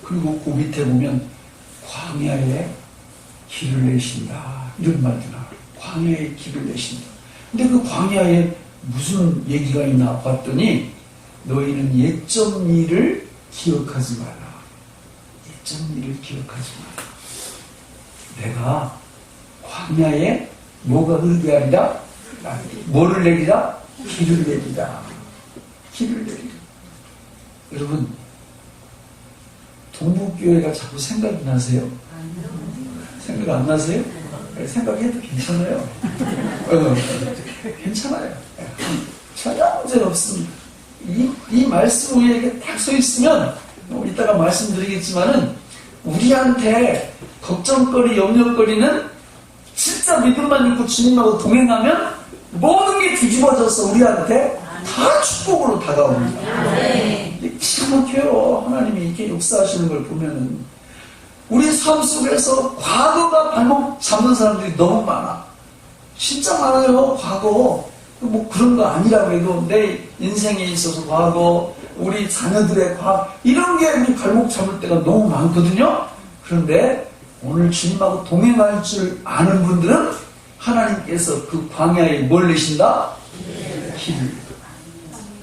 그리고 그 밑에 보면 광야에 길을 내신다 이런 말도 나와요. 광야에 길을 내신다. 근데 그 광야에 무슨 얘기가 있나 봤더니 너희는 옛적 일을 기억하지 마라. 옛적 일을 기억하지 마라. 내가 광야에 뭐가 의뢰하리라? 뭐를 내리라? 길을 내리라. 길을 내리라. 여러분, 동북교회가 자꾸 생각이 나세요? 생각 안 나세요? 생각해도 괜찮아요. 괜찮아요. 전혀 문제는 없습니다. 이 말씀 위에 딱 서 있으면 이따가 말씀드리겠지만은 우리한테 걱정거리, 염려거리는 진짜 믿음만 있고 주님하고 동행하면 모든 게 뒤집어져서 우리한테 다 축복으로 다가옵니다. 기가 막혀요. 하나님이 이렇게 역사하시는 걸 보면은 우리 삶 속에서 과거가 발목 잡는 사람들이 너무 많아. 진짜 많아요. 과거. 뭐 그런 거 아니라고 해도 내 인생에 있어서 과거, 우리 자녀들의 과거 이런 게 우리 발목 잡을 때가 너무 많거든요. 그런데 오늘 주님하고 동행할 줄 아는 분들은 하나님께서 그 광야에 뭘 내신다? 길을.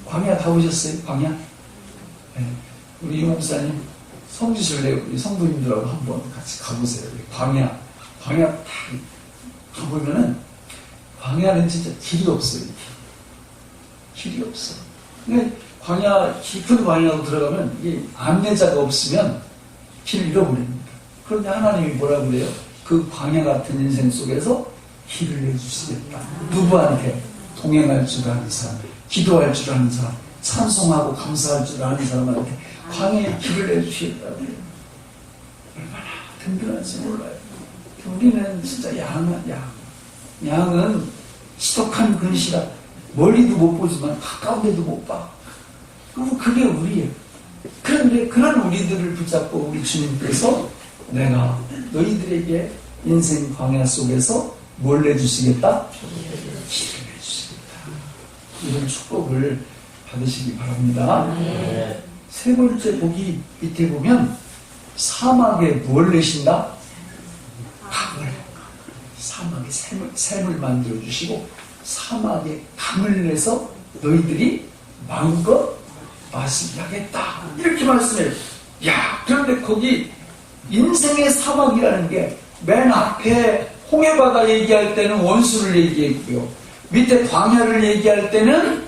광야 가보셨어요? 광야? 네. 우리 유 목사님 성지순례 우리 성도님들하고 한번 같이 가보세요. 광야 딱 가보면은 광야는 진짜 길이 없어요. 길이 없어. 근데 광야, 깊은 광야로 들어가면 이게 안내자가 없으면 길을 잃어버립니다. 그런데 하나님이 뭐라 그래요? 그 광야 같은 인생 속에서 길을 내주시겠다. 누구한테? 동행할 줄 아는 사람, 기도할 줄 아는 사람, 찬송하고 감사할 줄 아는 사람한테 광야에 길을 내주시겠다고 해요. 얼마나 든든한지 몰라요. 우리는 진짜 양한 양. 양은 지독한 근시라 멀리도 못 보지만 가까운 데도 못 봐. 그리고 그게 우리예요. 그런데 그런 우리들을 붙잡고 우리 주님께서 내가 너희들에게 인생 광야 속에서 뭘 내주시겠다? 길을 내주시겠다. 이런 축복을 받으시기 바랍니다. 세 번째 보기 밑에 보면 사막에 뭘 내신다? 강을. 사막에 샘을 만들어주시고 사막에 강을 내서 너희들이 마음껏 마시게 하겠다. 이렇게 말씀해요. 야, 그런데 거기 인생의 사막이라는 게 맨 앞에 홍해바다 얘기할 때는 원수를 얘기했고요. 밑에 광야를 얘기할 때는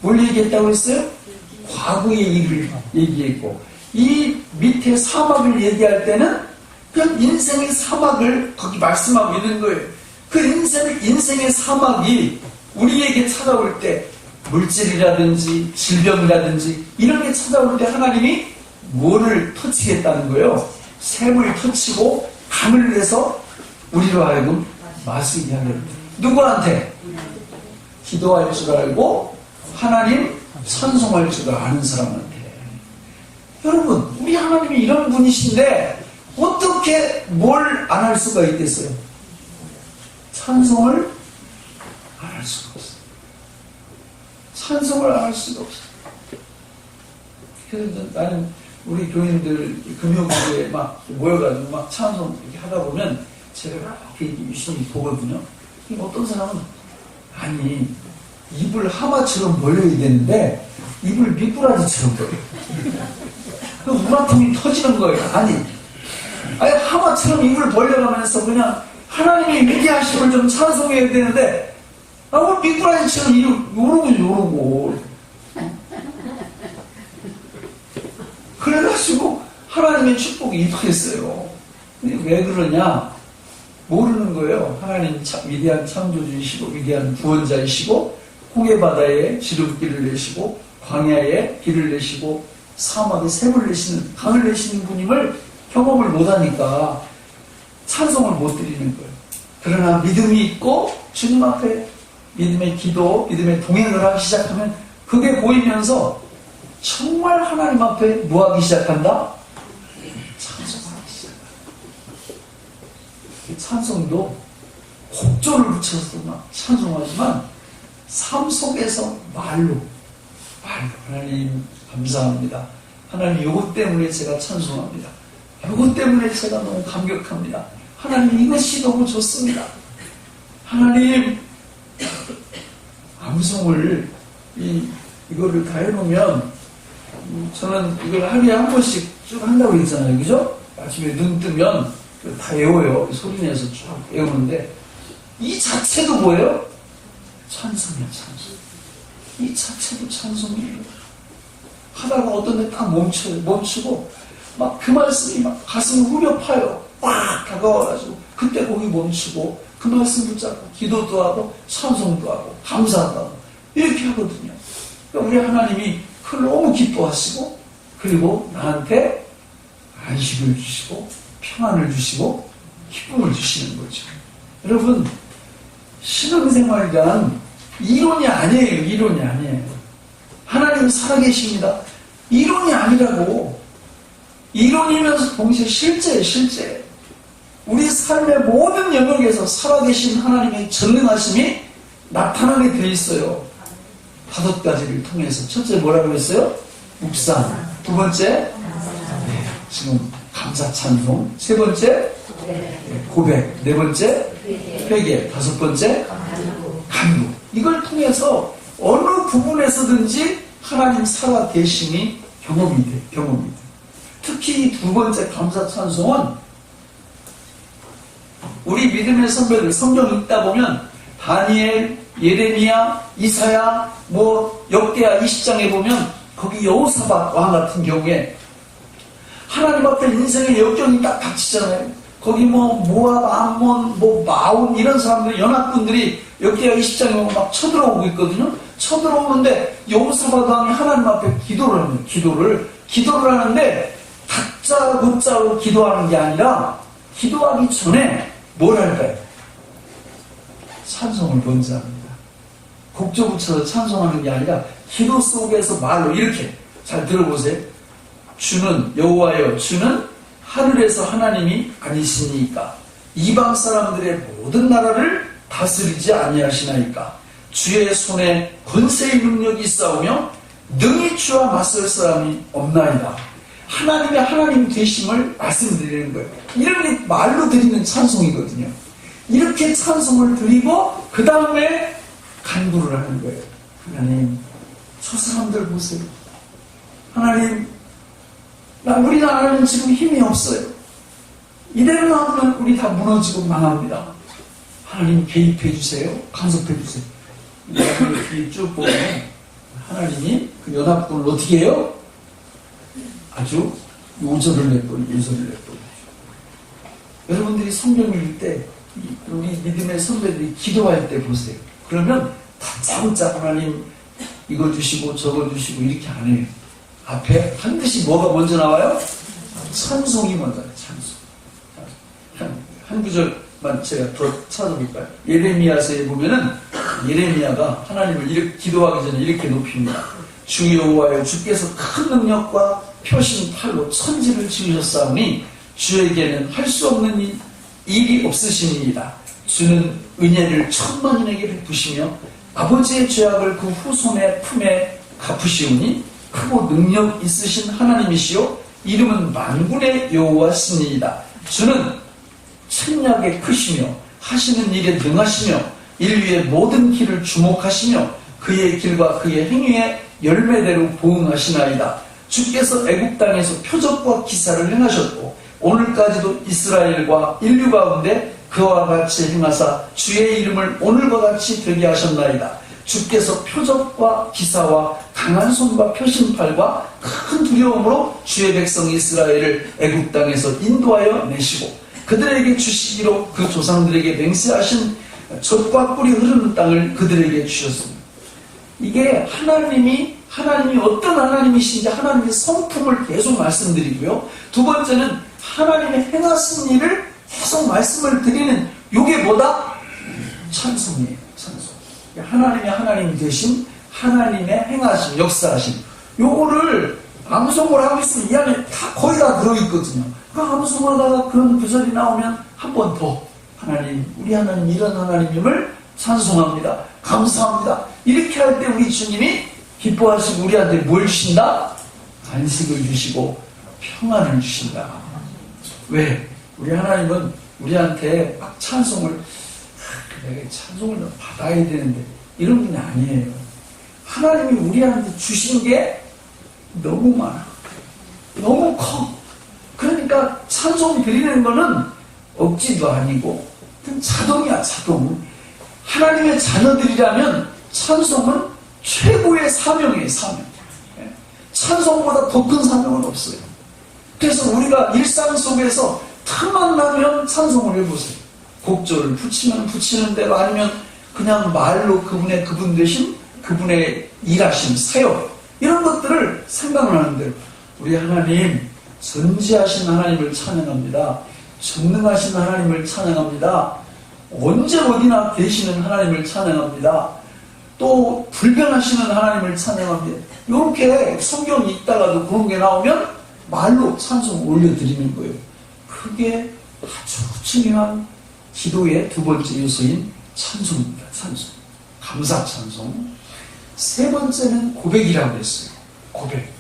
뭘 얘기했다고 했어요? 과거의 일을 얘기했고, 이 밑에 사막을 얘기할 때는 그 인생의 사막을 거기 말씀하고 있는 거예요. 그 인생의 사막이 우리에게 찾아올 때 물질이라든지 질병이라든지 이런 게 찾아올 때 하나님이 뭐를 터치겠다는 거예요? 샘을 터치고 강을 내서 우리로 하여금 마시게 하는. 누구한테? 기도할 줄 알고 하나님 찬송할 줄 아는 사람한테. 여러분, 우리 하나님이 이런 분이신데 어떻게 뭘 안 할 수가 있겠어요? 찬송을 안 할 수가 없어요. 찬송을 안 할 수가 없어요. 그래서 나는 우리 교인들 금요일에 막 모여가지고 막 찬송 이렇게 하다 보면 제가 이렇게 유심히 보거든요. 어떤 사람은 아니 입을 하마처럼 벌려야 되는데 입을 미꾸라지처럼 벌려요. 그 우라통이 터지는 거예요. 아니 하마처럼 입을 벌려가면서 그냥 하나님의 위대하심을 좀 찬송해야 되는데 뭐 미꾸라지처럼 요러고 그래가지고 하나님의 축복이 임했어요. 근데 왜 그러냐? 모르는 거예요. 하나님 위대한 창조주이시고 위대한 구원자이시고 홍해바다에 지름길을 내시고 광야에 길을 내시고 사막에 샘을 내시는 강을 내시는 분임을 경험을 못하니까 찬송을 못 드리는 거예요. 그러나 믿음이 있고 주님 앞에 믿음의 기도, 믿음의 동행을 하기 시작하면 그게 보이면서 정말 하나님 앞에 뭐 하기 시작한다? 찬송하기 시작한다. 찬송도 곡조를 붙여서 막 찬송하지만 삶 속에서 말로 하나님 감사합니다. 하나님 요것 때문에 제가 찬송합니다. 요것 때문에 제가 너무 감격합니다. 하나님 이것이 너무 좋습니다. 하나님 암송을 이거를 다 해놓으면 저는 이걸 하루에 한 번씩 쭉 한다고 했잖아요. 그죠? 아침에 눈 뜨면 다 외워요. 소리내서 쭉 외우는데 이 자체도 뭐예요? 찬송이야, 찬송. 이 자체도 찬송이에요. 하다가 어떤 데 딱 멈추고 막 그 말씀이 막 가슴을 후벼 파요. 빡 다가와가지고 그때 거기 멈추고 그 말씀 붙잡고 기도도 하고 찬송도 하고 감사도 하고 이렇게 하거든요. 그러니까 우리 하나님이 그걸 너무 기뻐하시고 그리고 나한테 안식을 주시고 평안을 주시고 기쁨을 주시는 거죠. 여러분 신앙생활이란 이론이 아니에요. 이론이 아니에요. 하나님 살아계십니다. 이론이 아니라고. 이론이면서 동시에 실제예요. 실제. 우리 삶의 모든 영역에서 살아계신 하나님의 전능하심이 나타나게 되어 있어요. 5가지를 통해서. 첫째 뭐라고 했어요? 묵상. 두 번째 지금 감사 찬송. 세 번째 고백. 네 번째 회개. 다섯 번째 간구. 이걸 통해서 어느 부분에서든지 하나님 살아계심이 경험이 돼. 경험이 돼. 특히 두 번째 감사 찬송은 우리 믿음의 선배들 성경 읽다 보면 다니엘, 예레미야, 이사야, 역대하 20장에 보면 거기 여호사밧 왕 같은 경우에 하나님 앞에 인생의 역경이 딱 닥치잖아요. 거기 모압, 암몬, 마온 이런 사람들 연합군들이 역대하 20장에 보면 막 쳐들어오고 있거든요. 쳐들어오는데 여호사밧 왕이 하나님 앞에 기도를 합니다. 기도를 하는데 다짜고짜로 기도하는 게 아니라 기도하기 전에 뭘 할까요? 찬송을 먼저 합니다. 곡조 붙여서 찬송하는 게 아니라 기도 속에서 말로 이렇게 잘 들어보세요. 주는 여호와여 주는 하늘에서 하나님이 아니시니까 이방 사람들의 모든 나라를 다스리지 아니하시나이까 주의 손에 권세의 능력이 있사오며 능히 주와 맞설 사람이 없나이다. 하나님의 하나님 되심을 말씀드리는 거예요. 이런 게 말로 드리는 찬송이거든요. 이렇게 찬송을 드리고 그 다음에 간구를 하는 거예요. 하나님, 저 사람들 보세요. 하나님, 우리나라는 지금 힘이 없어요. 이대로 나오면 우리 다 무너지고 망합니다. 하나님 개입해 주세요. 간섭해 주세요. 이렇게 쭉 보면 하나님이 그 연합군을 어떻게 해요? 아주 요절을 내버리고 요절을 내버리고. 여러분들이 성경 읽을 때 우리 믿음의 선배들이 기도할 때 보세요. 그러면 다짜고짜 하나님 이거 주시고 저거 주시고 이렇게 안 해요. 앞에 반드시 뭐가 먼저 나와요? 찬송이 먼저 나와요. 찬송. 한 구절만 제가 더 찾아볼까요? 예레미야서에 보면은 예레미야가 하나님을 이렇게 기도하기 전에 이렇게 높입니다. 주 여호와여 주께서 큰 능력과 표신 팔로 천지를 지으셨사오니 주에게는 할 수 없는 일이 없으시니이다. 주는 은혜를 천만인에게 베푸시며 아버지의 죄악을 그 후손의 품에 갚으시오니 크고 능력 있으신 하나님이시요 이름은 만군의 여호와시니이다. 주는 책략에 크시며 하시는 일에 능하시며 인류의 모든 길을 주목하시며 그의 길과 그의 행위에 열매대로 보응하시나이다. 주께서 애굽 땅에서 표적과 기사를 행하셨고 오늘까지도 이스라엘과 인류 가운데 그와 같이 행하사 주의 이름을 오늘과 같이 되게 하셨나이다. 주께서 표적과 기사와 강한 손과 표신팔과 큰 두려움으로 주의 백성 이스라엘을 애굽 땅에서 인도하여 내시고 그들에게 주시기로 그 조상들에게 맹세하신 젖과 꿀이 흐르는 땅을 그들에게 주셨습니다. 이게 하나님이 어떤 하나님이신지 하나님의 성품을 계속 말씀드리고요. 두 번째는 하나님의 행하신 일을 계속 말씀을 드리는 이게 뭐다? 찬송이에요. 찬송. 하나님의 하나님 되신 하나님의 행하신 역사하신 요거를 암송을 하고 있으면 이 안에 다 거의 다 들어있거든요. 그 암송하다가 그런 구절이 나오면 한 번 더 하나님, 우리 하나님 이런 하나님임을 찬송합니다. 감사합니다. 이렇게 할 때 우리 주님이 기뻐하시고 우리한테 뭘 주신다? 안식을 주시고 평안을 주신다. 왜? 우리 하나님은 우리한테 막 찬송을 내가 찬송을 받아야 되는데 이런 분이 아니에요. 하나님이 우리한테 주신 게 너무 많아. 너무 커. 그러니까 찬송 드리는 거는 억지도 아니고 자동이야, 자동. 하나님의 자녀들이라면 찬송은 최고의 사명이에요, 사명. 찬송보다 더 큰 사명은 없어요. 그래서 우리가 일상 속에서 틈만 나면 찬송을 해보세요. 곡조를 붙이면 붙이는 대로 아니면 그냥 말로 그분 되신 그분의 일하신 사역 이런 것들을 생각을 하는 대로 우리 하나님 전지하신 하나님을 찬양합니다. 전능하신 하나님을 찬양합니다. 언제 어디나 계시는 하나님을 찬양합니다. 또 불변하시는 하나님을 찬양합니다. 이렇게 성경이 있다가도 그런 게 나오면 말로 찬송 올려드리는 거예요. 그게 아주 중요한 기도의 두 번째 요소인 찬송입니다. 찬송. 감사 찬송. 세 번째는 고백이라고 했어요. 고백.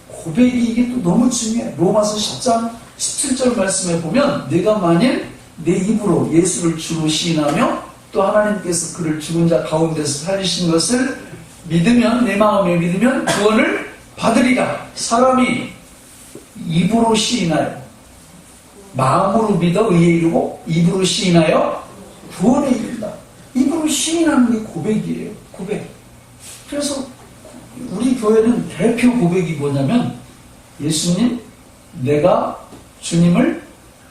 고백이 이게 또 너무 중요해. 로마서 10장 17절 말씀에 보면 내가 만일 내 입으로 예수를 주로 시인하며 또 하나님께서 그를 죽은 자 가운데서 살리신 것을 믿으면 내 마음에 믿으면 구원을 받으리라. 사람이 입으로 시인하여 마음으로 믿어 의에 이르고 입으로 시인하여 구원에 이른다. 입으로 시인하는 게 고백이에요. 고백. 그래서 우리 교회는 대표 고백이 뭐냐면 예수님 내가 주님을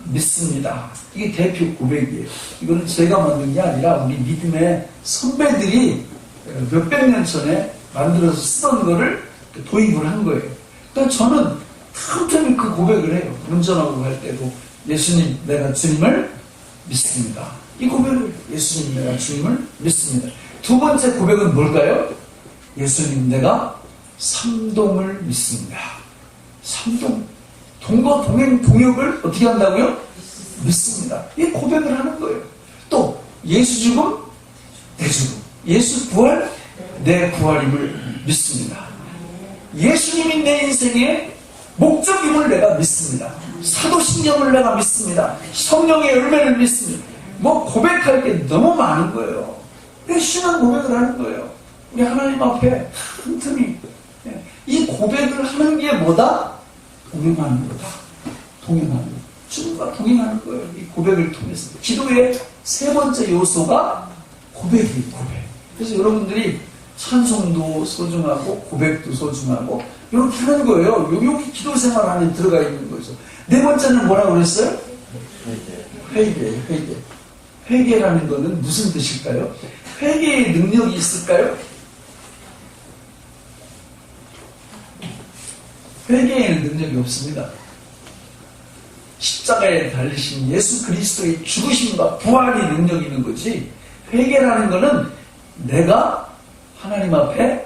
믿습니다. 이게 대표 고백이에요. 이거는 제가 만든 게 아니라 우리 믿음의 선배들이 몇백 년 전에 만들어서 쓰던 거를 도입을 한 거예요. 그러니까 저는 틈틈이 그 고백을 해요. 운전하고 갈 때도 예수님 내가 주님을 믿습니다. 이 고백을 예수님 내가 주님을 믿습니다. 두 번째 고백은 뭘까요? 예수님 내가 삼동을 믿습니다. 삼동. 동거 동행 동역을 어떻게 한다고요? 믿습니다. 이 고백을 하는 거예요. 또 예수 죽음 내 죽음, 예수 부활 내 부활임을 믿습니다. 예수님이 내 인생의 목적임을 내가 믿습니다. 사도신경을 내가 믿습니다. 성령의 열매를 믿습니다. 뭐 고백할 게 너무 많은 거예요. 신앙 고백을 하는 거예요. 우리 하나님 앞에 틈틈이 이 고백을 하는 게 뭐다? 동행하는 거다. 동행하는 거. 주님과 동행하는 거예요. 이 고백을 통해서. 기도의 세 번째 요소가 고백이에요. 고백. 그래서 여러분들이 찬송도 소중하고 고백도 소중하고 이렇게 하는 거예요. 여기 기도 생활 안에 들어가 있는 거죠. 네 번째는 뭐라고 그랬어요? 회개예요. 회개. 회개라는 거는 무슨 뜻일까요? 회개의 능력이 있을까요? 회개에는 능력이 없습니다. 십자가에 달리신 예수 그리스도의 죽으심과 부활이 능력이 있는 거지, 회개라는 거는 내가 하나님 앞에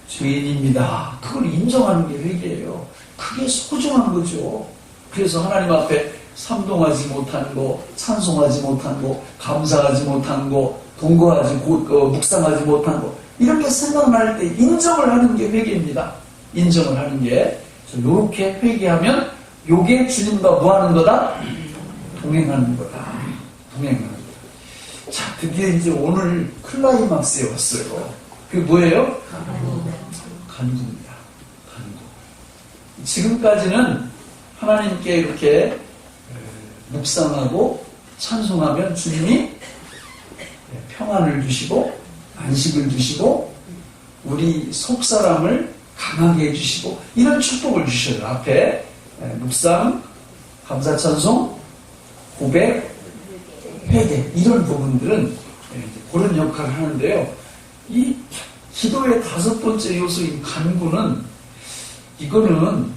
죄인입니다, 그걸 인정하는 게 회개예요. 그게 소중한 거죠. 그래서 하나님 앞에 삼동하지 못한 거, 찬송하지 못한 거, 감사하지 못한 거, 동거하지, 묵상하지 못한 거, 이렇게 생각날 때 인정을 하는 게 회개입니다. 인정을 하는 게. 이렇게 회개하면 요게 주님과 뭐 하는 거다? 동행하는 거다. 동행하는 거다. 자, 드디어 이제 오늘 클라이막스에 왔어요. 그게 뭐예요? 간구입니다. 간구. 지금까지는 하나님께 이렇게 묵상하고 찬송하면 주님이 평안을 주시고 안식을 주시고 우리 속사람을 강하게 해주시고 이런 축복을 주셔요. 앞에 묵상, 감사찬송, 고백, 회개 이런 부분들은 그런 역할을 하는데요. 이 기도의 다섯 번째 요소인 간구는, 이거는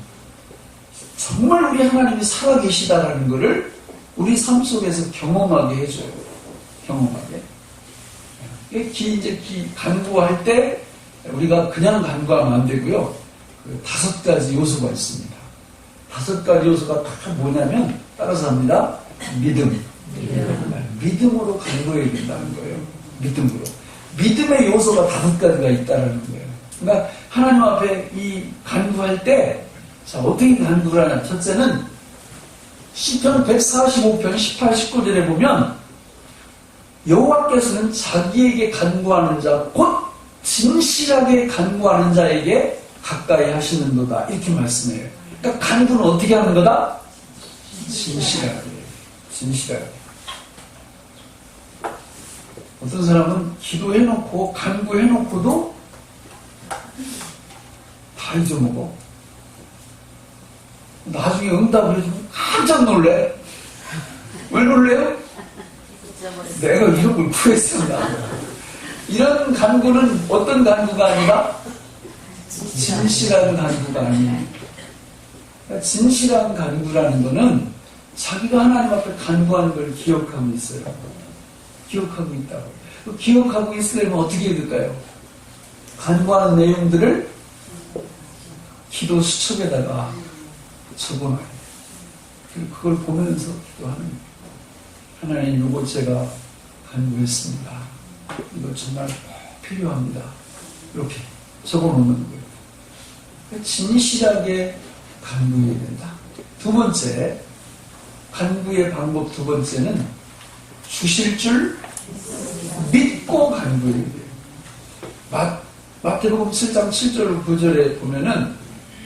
정말 우리 하나님이 살아계시다라는 것을 우리 삶 속에서 경험하게 해줘요. 경험하게. 이제 간구할 때 우리가 그냥 간구하면 안 되고요. 다섯 가지 요소가 있습니다. 다섯 가지 요소가 다 뭐냐면, 따라서 합니다. 믿음. 믿음으로 간구해야 된다는 거예요. 믿음으로. 믿음의 요소가 다섯 가지가 있다는 거예요. 그러니까 하나님 앞에 이 간구할 때, 자, 어떻게 간구를 하냐. 첫째는 시편 145편 18, 19절에 보면 여호와께서는 자기에게 간구하는 자, 곧 진실하게 간구하는 자에게 가까이 하시는 거다, 이렇게 말씀해요. 그러니까 간구는 어떻게 하는 거다? 진실하게. 진실하게. 어떤 사람은 기도해놓고 간구해놓고도 다 잊어먹어. 나중에 응답을 해주면 깜짝 놀래. 왜 놀래요? 내가 이런 걸 구했습니다. 이런 간구는 어떤 간구가 아니라 진실한 간구가 아니에요. 그러니까 진실한 간구라는 거는 자기가 하나님 앞에 간구하는 걸 기억하고 있어요. 기억하고 있다고. 기억하고 있으려면 어떻게 해야 될까요? 간구하는 내용들을 기도 수첩에다가 적어놔요. 그걸 보면서 기도하는 거예요. 하나님, 이거 제가 간구했습니다. 이거 정말 필요합니다. 이렇게 적어놓는 거예요. 진실하게 간구해야 된다. 두 번째, 간구의 방법 두 번째는 주실 줄 믿고 간구해야 돼요. 마태복음 7장 7절 9절에 보면은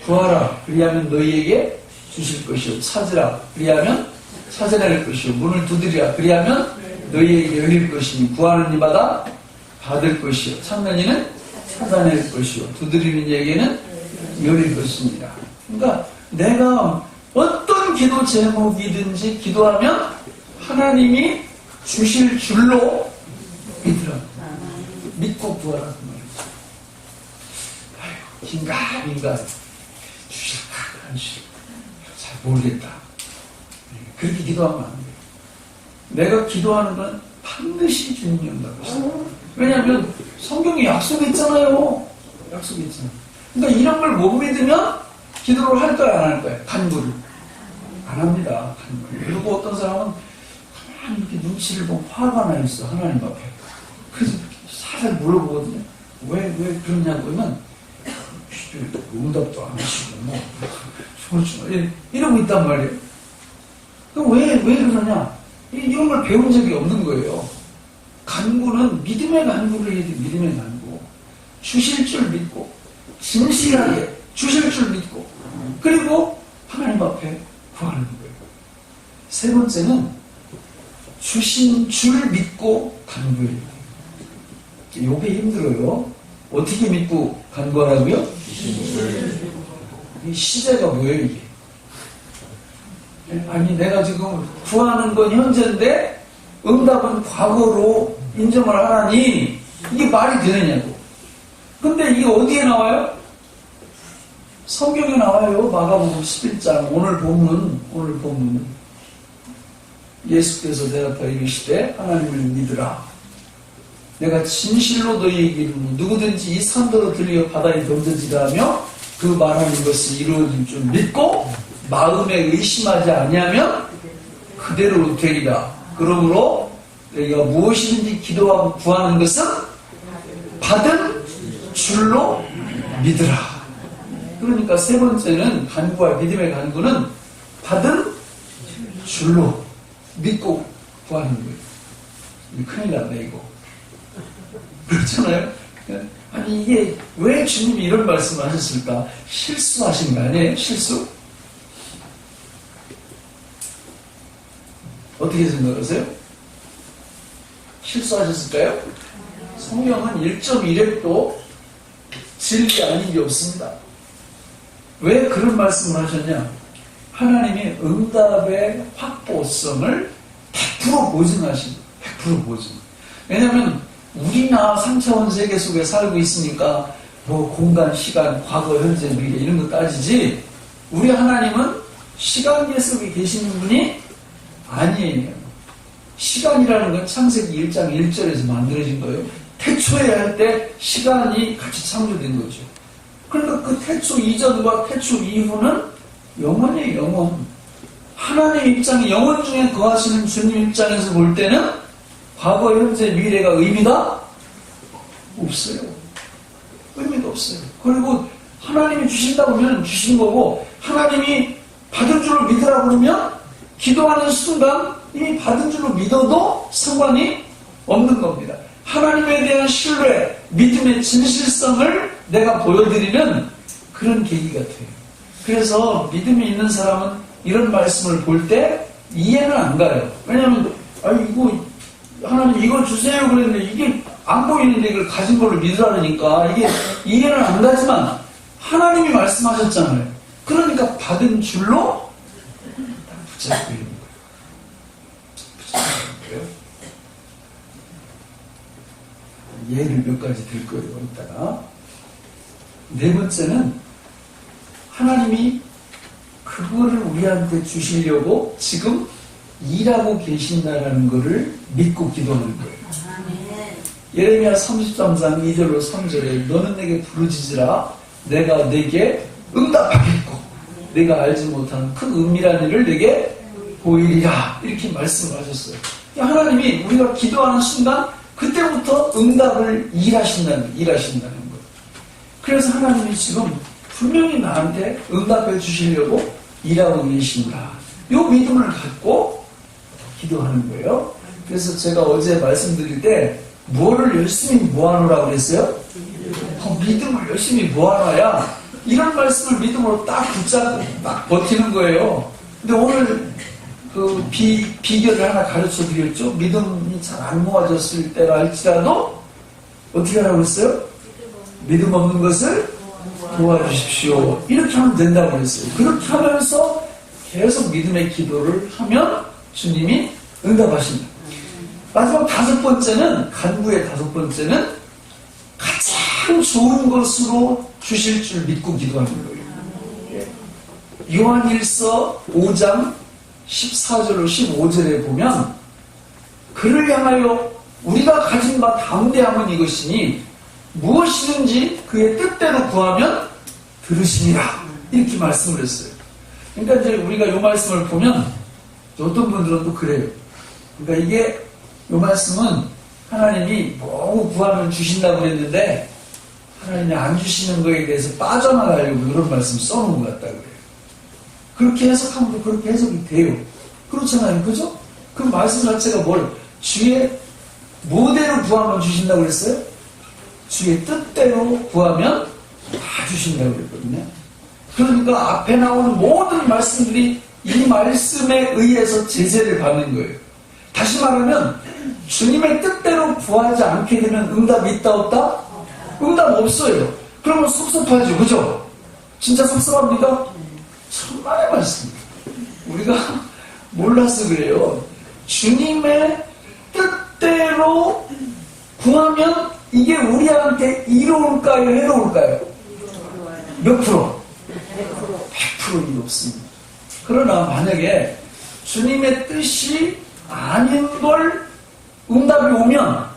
구하라 그리하면 너희에게 주실 것이요, 찾으라 그리하면 찾아낼 것이요, 문을 두드리라 그리하면 너희에게 열릴 것이니 구하는 이마다 받을 것이요, 찾는 이는 찾아낼 것이요, 두드리는 이에게는 열릴 것입니다. 그러니까 내가 어떤 기도 제목이든지 기도하면 하나님이 주실 줄로 믿으라. 믿고 구하라 그 말이죠. 아유, 긴가민가 주실까 안 주실까 잘 모르겠다. 그렇게 기도하면 안 돼요. 내가 기도하는 건 반드시 주님이 응답하신다. 왜냐하면 성경에 약속했잖아요. 약속했잖아요. 그러니까 이런 걸 못 믿으면 기도를 할까요, 안 할까요? 간구를. 안 합니다. 간구를. 그리고 어떤 사람은 가만히 이렇게 눈치를 보면 화가 나 있어, 하나님 앞에. 그래서 살살 물어보거든요. 왜 그러냐고 하면, 응답도 안 하시고, 뭐, 이러고 있단 말이에요. 왜 그러냐? 이런 걸 배운 적이 없는 거예요. 간구는 믿음의 간구를 해야 돼, 믿음의 간구. 주실 줄 믿고, 진실하게 주실 줄 믿고, 그리고 하나님 앞에 구하는 거예요. 세 번째는 주신 줄 믿고 간구해야 돼요. 이게 힘들어요. 어떻게 믿고 간구하라고요? 이 시제가 뭐예요, 이게? 아니, 내가 지금 구하는 건 현재인데 응답은 과거로 인정을 하라니 이게 말이 되느냐고. 근데 이게 어디에 나와요? 성경에 나와요. 마가복음 11장 오늘 본문 예수께서 대답하여 이르시되 하나님을 믿으라. 내가 진실로 너희에게 이르노니 누구든지 이 산더러 들려 바다에 던져지라 하며 그 말하는 것이 이루어질 줄 믿고 마음에 의심하지 아니하면 그대로 되리라. 그러므로 너희가 무엇이든지 기도하고 구하는 것은 받은 줄로 믿으라. 그러니까 세 번째는 간구와 믿음의 간구는 받은 줄로 믿고 구하는 거예요. 큰일 났네 이거. 그렇잖아요. 아니 이게 왜 주님이 이런 말씀을 하셨을까? 실수하신 거 아니에요? 실수? 어떻게 생각하세요? 실수하셨을까요? 성경은 1.1획도 진리 아닌 게 없습니다. 왜 그런 말씀을 하셨냐? 하나님이 응답의 확보성을 100% 보증하신 100% 보증. 왜냐하면 우리나 3차원 세계 속에 살고 있으니까 뭐 공간, 시간, 과거, 현재, 미래 이런 거 따지지 우리 하나님은 시간계 속에 계시는 분이 아니에요. 시간이라는 건 창세기 1장 1절에서 만들어진 거예요. 태초에 할 때 시간이 같이 창조된 거죠. 그러니까 그 태초 이전과 태초 이후는 영원이에요, 영원. 하나님 입장에 영원 중에 거하시는 주님 입장에서 볼 때는 과거, 현재, 미래가 의미가 없어요. 의미가 없어요. 그리고 하나님이 주신다고 하면 주신 거고 하나님이 받은 줄로 믿으라 그러면 기도하는 순간 이미 받은 줄로 믿어도 상관이 없는 겁니다. 하나님에 대한 신뢰, 믿음의 진실성을 내가 보여드리는 그런 계기 같아요. 그래서 믿음이 있는 사람은 이런 말씀을 볼 때 이해는 안 가요. 왜냐하면 이거 하나님 이거 주세요 그랬는데 이게 안 보이는데 이걸 가진 걸로 믿으라니까 이게 이해는 안 가지만 하나님이 말씀하셨잖아요. 그러니까 받은 줄로 붙잡고 있는 거예요. 붙잡고 있는 거예요. 예를 몇 가지 들 거예요. 이따가. 네 번째는 하나님이 그거를 우리한테 주시려고 지금 일하고 계신다라는 것을 믿고 기도하는 거예요. 예레미야 33장 2절로 3절에 너는 내게 부르짖으라 내가 내게 응답하겠고 내가 알지 못하는 큰 은밀한 일을 내게 보이리라 이렇게 말씀을 하셨어요. 하나님이 우리가 기도하는 순간 그때부터 응답을 일하신다는 거예요. 그래서 하나님이 지금 분명히 나한테 응답해 주시려고 일하고 계신다. 이 믿음을 갖고 기도하는 거예요. 그래서 제가 어제 말씀드릴 때 뭐를 열심히 모아놓으라고 그랬어요? 믿음을 열심히 모아놔야 이런 말씀을 믿음으로 딱 붙잡고 딱 버티는 거예요. 근데 오늘 그 비결을 하나 가르쳐 드렸죠. 믿음이 잘 안 모아졌을 때라 할지라도 어떻게 하라고 했어요? 믿음 없는 것을 도와주십시오. 이렇게 하면 된다고 했어요. 그렇게 하면서 계속 믿음의 기도를 하면 주님이 응답하십니다. 마지막 다섯 번째는 간구의 다섯 번째는 가장 좋은 것으로 주실 줄 믿고 기도하는 거예요. 요한일서 5장 14절로 15절에 보면 그를 향하여 우리가 가진 바 담대함은 이것이니 무엇이든지 그의 뜻대로 구하면 들으시니라. 이렇게 말씀을 했어요. 그러니까 이제 우리가 이 말씀을 보면 어떤 분들은 또 그래요. 그러니까 이게 이 말씀은 하나님이 뭐 구하면 주신다고 했는데 하나님이 안 주시는 거에 대해서 빠져나가려고 이런 말씀 써놓은 것 같다 그래요. 그렇게 해석하면 또 그렇게 해석이 돼요. 그렇잖아요. 그죠? 그 말씀 자체가 뭘? 주의 뭐대로 구하면 주신다고 그랬어요? 주의 뜻대로 구하면 다 주신다고 그랬거든요. 그러니까 앞에 나오는 모든 말씀들이 이 말씀에 의해서 제재를 받는 거예요. 다시 말하면 주님의 뜻대로 구하지 않게 되면 응답이 있다 없다? 응답 없어요. 그러면 섭섭하죠. 그죠? 진짜 섭섭합니까? 천만의 말씀입니다. 우리가 몰라서 그래요. 주님의 뜻대로 구하면 이게 우리한테 이로울까요? 해로울까요? 몇 프로? 100% 이롭습니다. 그러나 만약에 주님의 뜻이 아닌 걸 응답이 오면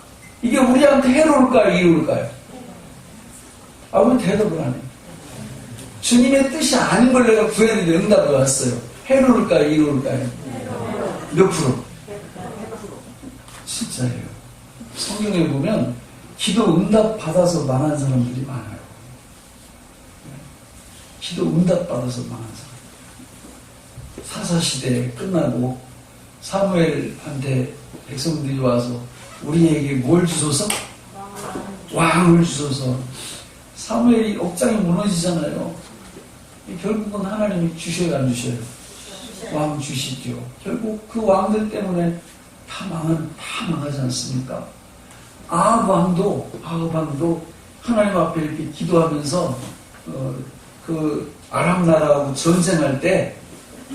이게 우리한테 해로울까요? 이로울까요? 아, 왜 대답을 안 해요? 주님의 뜻이 아닌 걸 내가 구했는데 응답이 왔어요. 해로울까요? 이로울까요? 몇 프로? 진짜예요. 성경에 보면 기도 응답 받아서 망한 사람들이 많아요. 기도 응답 받아서 망한 사람. 사사시대 끝나고 사무엘한테 백성들이 와서 우리에게 뭘 주소서? 왕을 주소서. 사무엘이 억장이 무너지잖아요. 결국은 하나님이 주셔요, 안 주셔요? 왕 주시죠. 결국 그 왕들 때문에 다 망하지 않습니까? 아합 왕도 하나님 앞에 이렇게 기도하면서 그 아람 나라하고 전쟁할 때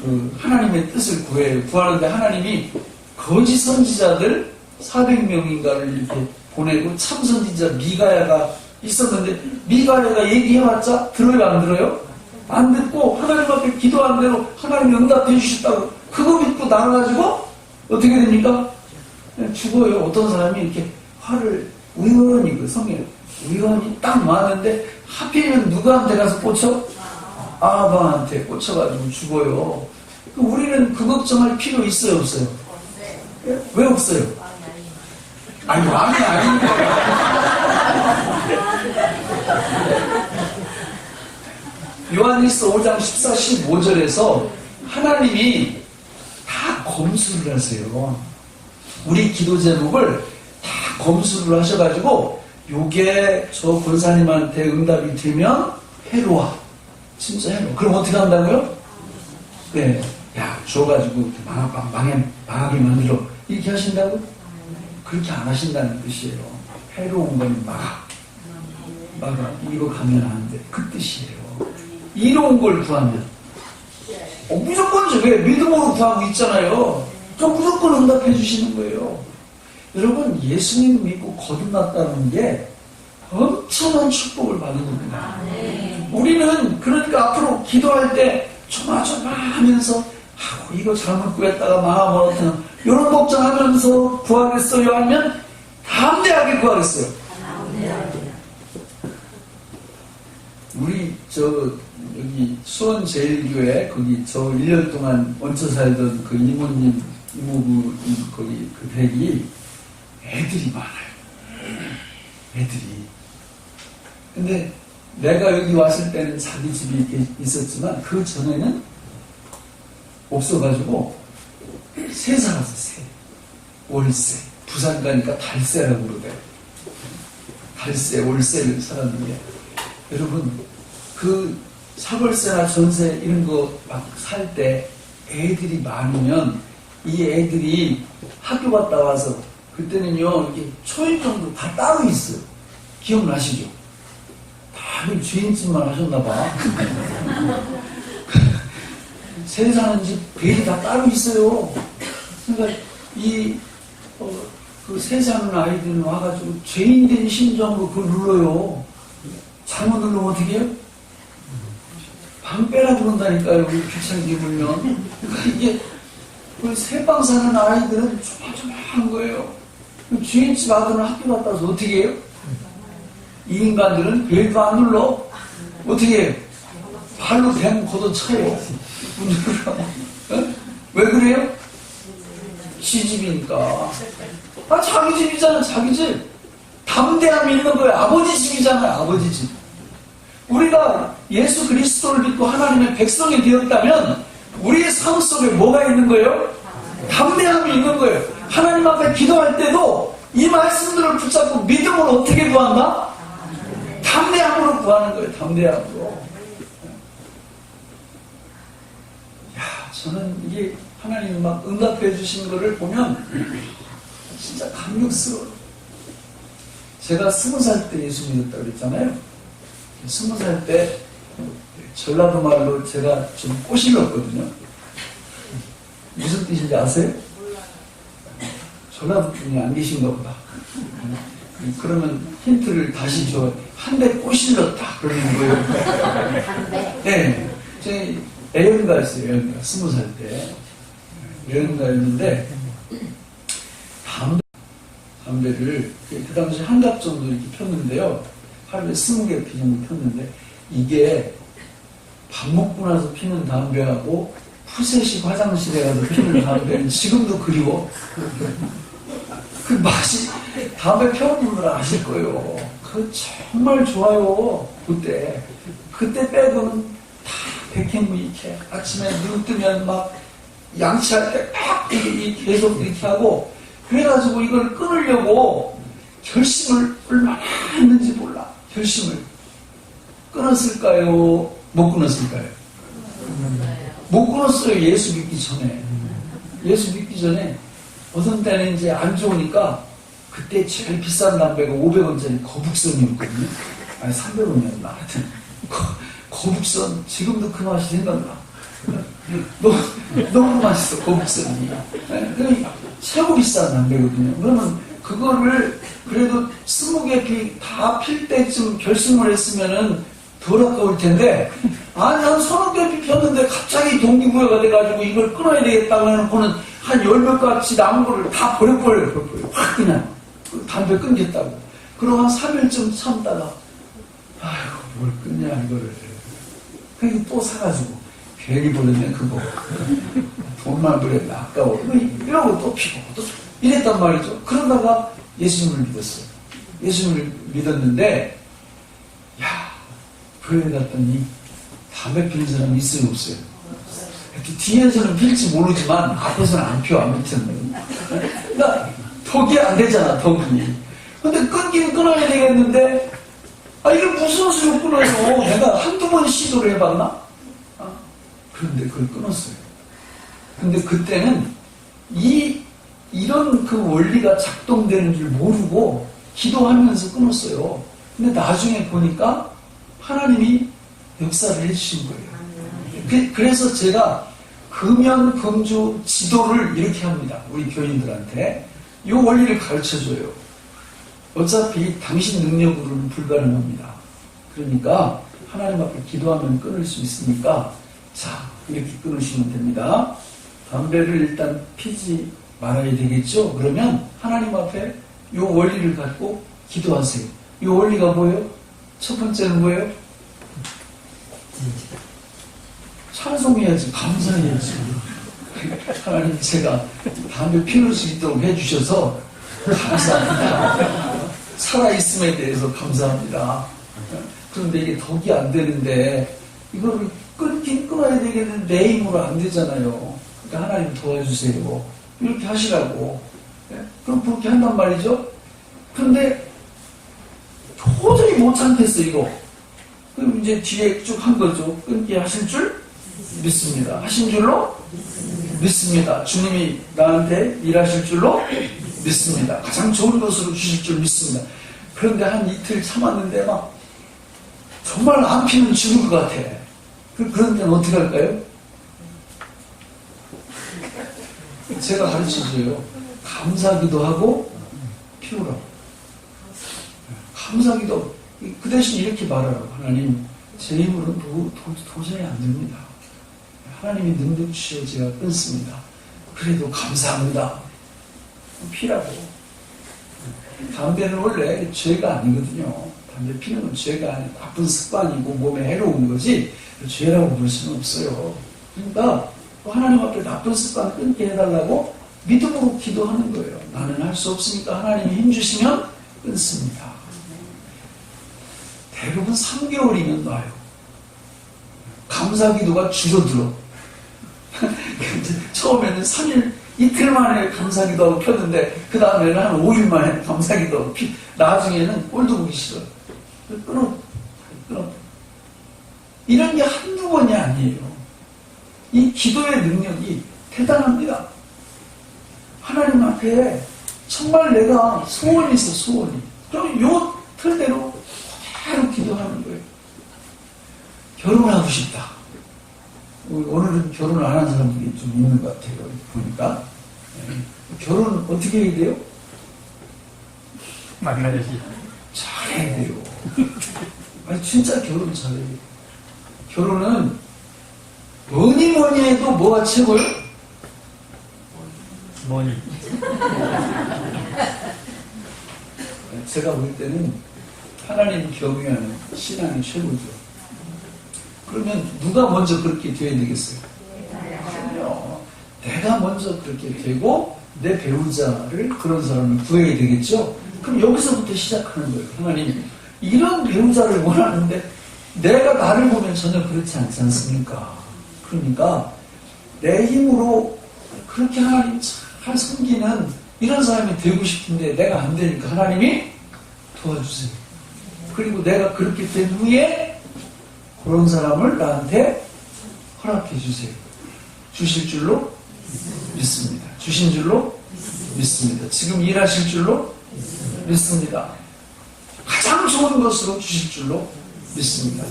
그 하나님의 뜻을 구하는데 하나님이 거짓 선지자들 400명인가를 이렇게 보내고 참 선지자 미가야가 있었는데 미가야가 얘기해봤자 들어요, 안 들어요? 안 듣고 하나님 앞에 기도한 대로 하나님이 응답해 주셨다고 그거 믿고 나가가지고 어떻게 됩니까? 죽어요. 어떤 사람이 이렇게 화를 우연히 그 성에 우연히 딱 맞는데 하필이면 누구한테 가서 꽂혀? 아바한테 꽂혀가지고 죽어요. 우리는 그 걱정할 필요 있어요, 없어요? 왜 없어요? 아니, 왕이 아니니까. 요한일서 5장 14, 15절에서 하나님이 다 검수를 하세요. 우리 기도 제목을 다 검수를 하셔가지고 요게 저 권사님한테 응답이 되면 해로워. 진짜 해로워. 그럼 어떻게 한다고요? 네. 야, 줘가지고 망하게 만들어. 이렇게 하신다고? 그렇게 안 하신다는 뜻이에요. 해로운 건 막아. 이거 가면 안 돼. 그 뜻이에요. 이로운 걸 구하면. 무조건죠. 왜? 믿음으로 구하고 있잖아요. 그럼 무조건 응답해 주시는 거예요. 여러분, 예수님 믿고 거듭났다는 게 엄청난 축복을 받는 겁니다. 우리는 그러니까 앞으로 기도할 때 조마조마 하면서 이거 잘못 구했다가 망하면 이런 걱정하면서 구하겠어요? 하면 담대하게 구하겠어요? 우리 여기 수원제일교회 거기 저 1년 동안 얹혀 살던 그 이모부 거기 그 댁이 애들이 많아요. 애들이. 근데 내가 여기 왔을 때는 자기 집이 이렇게 있었지만 그 전에는 없어가지고 세 살았어요. 월세. 부산 가니까 달세라고 그러대. 달세, 월세를 살았는데 여러분 그 사월세나 전세 이런 거 막 살 때 애들이 많으면 이 애들이 학교 갔다 와서 그때는요 이게 초인종도 다 따로 있어요. 기억나시죠? 다들 주인집만 하셨나봐. 새 사는 집 배이 다 따로 있어요. 그러니까 그 새 사는 아이들은 와가지고 죄인된 심정으로 그걸 눌러요. 잘못 누르면 어떻게 해요? 방 빼라 그런다니까요. 귀찮게 물면. 그러니까 이게 우리 새빵 사는 아이들은 조마조마한 거예요. 주인집 아들은 학교 갔다 와서 어떻게 해요? 이 인간들은 벨도 안 눌러. 어떻게 해요? 발로 대면 걷어차요. 왜 그래요? 시집이니까. 자기 집이잖아, 자기 집. 담대함이 있는 거예요. 아버지 집이잖아요, 아버지 집. 우리가 예수 그리스도를 믿고 하나님의 백성이 되었다면 우리의 삶 속에 뭐가 있는 거예요? 담대함이 있는 거예요. 하나님 앞에 기도할 때도 이 말씀들을 붙잡고 믿음으로 어떻게 구한다? 담대함으로 구하는 거예요. 담대함으로. 저는 이게 하나님이 막 응답해 주신 거를 보면 진짜 감격스러워요. 제가 20살 때 예수 믿었다고 그랬잖아요. 20살 때 전라도 말로 제가 좀 꼬실렀거든요. 무슨 뜻인지 아세요? 전라도 분이 안 계신가 보다. 그러면 힌트를 다시 줘. 한 대 꼬실렀다 그러는 거예요. 네. 제 애연가였어요. 애연가. 20살 때 애연가였는데 담배를 그 당시 한 갑 정도 이렇게 폈는데요. 하루에 20개 정도 폈는데 이게 밥 먹고 나서 피는 담배하고 푸세식 화장실에 가서 피는 담배는 지금도 그리워. 그 맛이 담배 펴는 분들 아실 거예요. 그 정말 좋아요. 그때 빼고는 다 백행무익해. 아침에 눈 뜨면 막 양치할 때 막 계속 이렇게 하고 그래가지고 이걸 끊으려고 결심을 얼마나 했는지 몰라. 결심을 끊었을까요? 못 끊었을까요? 못 끊었어요. 예수 믿기 전에. 예수 믿기 전에 어떤 때는 이제 안 좋으니까 그때 제일 비싼 담배가 500원짜리 거북선이었거든요. 아니 300원이었나 하여튼 거북선 지금도 그 맛이 생각나. 너무 맛있어 거북선이. 그러니까 최고 비싼 담배거든요. 그러면 그거를 그래도 20개 다 필 때쯤 결심을 했으면은 덜 아까울 텐데 아니 한 30개 폈는데 갑자기 동기부여가 돼가지고 이걸 끊어야 되겠다고 해놓고는 한 10몇 가지 남은 거를 다 버려버려요. 확 그냥 담배 끊겠다고. 그럼 한 3일쯤 참다가 아이고 뭘 끊냐 이거를. 그래서 또 사가지고 괜히 버렸네 그거. 돈만 버렸네 아까워. 이러고 또 피고 또 이랬단 말이죠. 그러다가 예수님을 믿었어요. 예수님을 믿었는데 교회 갔더니 담배 피는 사람이 있어요 없어요? 뒤에서는 필지 모르지만 앞에서는 안 펴. 아무튼 그러니까 덕이 안 되잖아 덕이. 근데 끊기는 끊어야 되겠는데 이걸 무슨 수로 끊어요. 내가 한두 번 시도를 해봤나? 그런데 그걸 끊었어요. 근데 그때는 이런 그 원리가 작동되는 줄 모르고 기도하면서 끊었어요. 근데 나중에 보니까 하나님이 역사를 해주신 거예요. 그래서 제가 금연, 금주 지도를 이렇게 합니다. 우리 교인들한테. 이 원리를 가르쳐줘요. 어차피 당신 능력으로는 불가능합니다. 그러니까 하나님 앞에 기도하면 끊을 수 있으니까 자 이렇게 끊으시면 됩니다. 담배를 일단 피지 말아야 되겠죠. 그러면 하나님 앞에 이 원리를 갖고 기도하세요. 이 원리가 뭐예요? 첫 번째는 뭐예요? 찬송해야지, 감사해야지. 하나님 제가 담배 피울 수 있도록 해주셔서 감사합니다. 살아있음에 대해서 감사합니다. 그런데 이게 덕이 안 되는데 이걸 끊긴 끊어야 되겠는데 내 힘으로 안 되잖아요. 그러니까 하나님 도와주세요. 이렇게 하시라고. 그럼 그렇게 한단 말이죠. 그런데 도저히 못 참겠어 이거. 그럼 이제 뒤에 쭉 한 거죠. 끊기 하실 줄 믿습니다. 하신 줄로 믿습니다. 주님이 나한테 일하실 줄로 믿습니다. 가장 좋은 것으로 주실 줄 믿습니다. 그런데 한 이틀 참았는데 막 정말 안 피면 죽을 것 같아. 그런 데는 어떻게 할까요? 제가 가르쳐줘요. 감사기도 하고 피우라고. 감사기도 그 대신 이렇게 말하라고. 하나님 제 힘으로는 도저히 안 됩니다. 하나님이 능력 주시어 제가 끊습니다. 그래도 감사합니다. 피라고. 담배는 원래 죄가 아니거든요. 담배 피는 건 죄가 아니고 나쁜 습관이고 몸에 해로운 거지 죄라고 부를 수는 없어요. 그러니까 하나님 앞에 나쁜 습관 끊게 해달라고 믿음으로 기도하는 거예요. 나는 할 수 없으니까 하나님이 힘주시면 끊습니다. 대부분 3개월이면 놔요. 감사기도가 줄어들어. 처음에는 3일, 이틀 만에 감사기도하고 폈는데 그 다음에는 한 5일 만에 감사기도하고 나중에는 꼴도 보기 싫어. 끊어. 이런 게 한두 번이 아니에요. 이 기도의 능력이 대단합니다. 하나님 앞에 정말 내가 소원이 있어, 소원이. 그럼 요 틀대로 그대로 기도하는 거예요. 결혼하고 싶다. 오늘은 결혼을 안 한 사람들이 좀 있는 것 같아요. 보니까. 결혼 어떻게 해야 돼요? 만나야지. 잘해야 돼요. 아니, 진짜 결혼 잘해야 돼요. 결혼은 뭐니 해도 뭐가 최고요? 뭐니? 제가 볼 때는 하나님 경외하는 신앙이 최고죠. 그러면 누가 먼저 그렇게 돼야 되겠어요? 그럼요. 내가 먼저 그렇게 되고 내 배우자를 그런 사람을 구해야 되겠죠? 그럼 여기서부터 시작하는 거예요. 하나님, 이런 배우자를 원하는데 내가 나를 보면 전혀 그렇지 않지 않습니까? 그러니까 내 힘으로 그렇게 하나님 잘 섬기는 이런 사람이 되고 싶은데 내가 안 되니까 하나님이 도와주세요. 그리고 내가 그렇게 된 후에 그런 사람을 나한테 허락해 주세요. 주실 줄로 믿습니다. 주신 줄로 믿습니다. 지금 일하실 줄로 믿습니다. 가장 좋은 것으로 주실 줄로 믿습니다.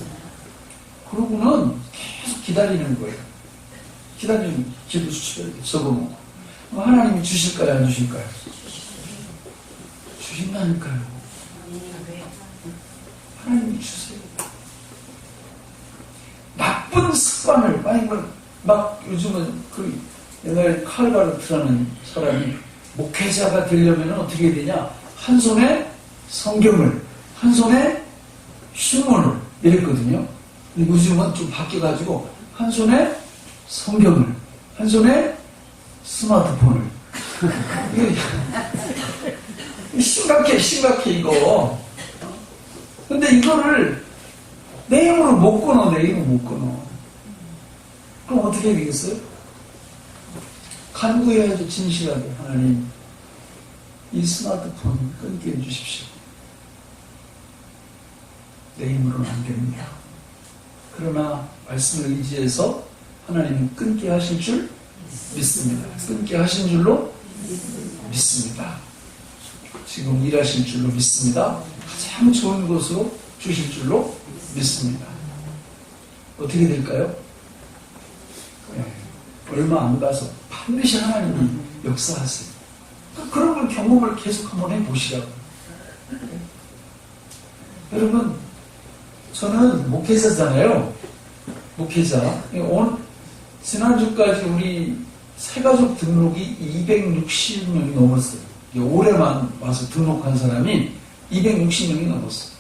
그러고는 계속 기다리는 거예요. 기다리는 기도 수치를 이렇게 적어놓고 하나님이 주실까요? 안 주실까요? 주신다니까요. 하나님이 주세요. 나쁜 습관을 막 요즘은 그 옛날에 칼바르트라는 사람이 목회자가 되려면 어떻게 해야 되냐? 한 손에 성경을, 한 손에 신문을 이랬거든요. 근데 요즘은 좀 바뀌어가지고 한 손에 성경을, 한 손에 스마트폰을. 심각해 이거. 근데 이거를 내 힘으로 못 끊어, 내 힘으로 못 끊어. 그럼 어떻게 해야 되겠어요? 간구해야죠, 진실하게. 하나님, 이 스마트폰 끊게 해주십시오. 내 힘으로는 안 됩니다. 그러나 말씀을 의지해서 하나님은 끊게 하실 줄 믿습니다. 끊게 하신 줄로 믿습니다. 지금 일하실 줄로 믿습니다. 가장 좋은 것으로 주실 줄로 믿습니다. 어떻게 될까요? 네, 얼마 안 가서 반드시 하나님이 역사하세요. 그런 걸 경험을 계속 한번 해보시라고. 여러분, 저는 목회자잖아요. 목회자. 지난주까지 우리 새가족 등록이 260명이 넘었어요. 올해만 와서 등록한 사람이 260명이 넘었어요.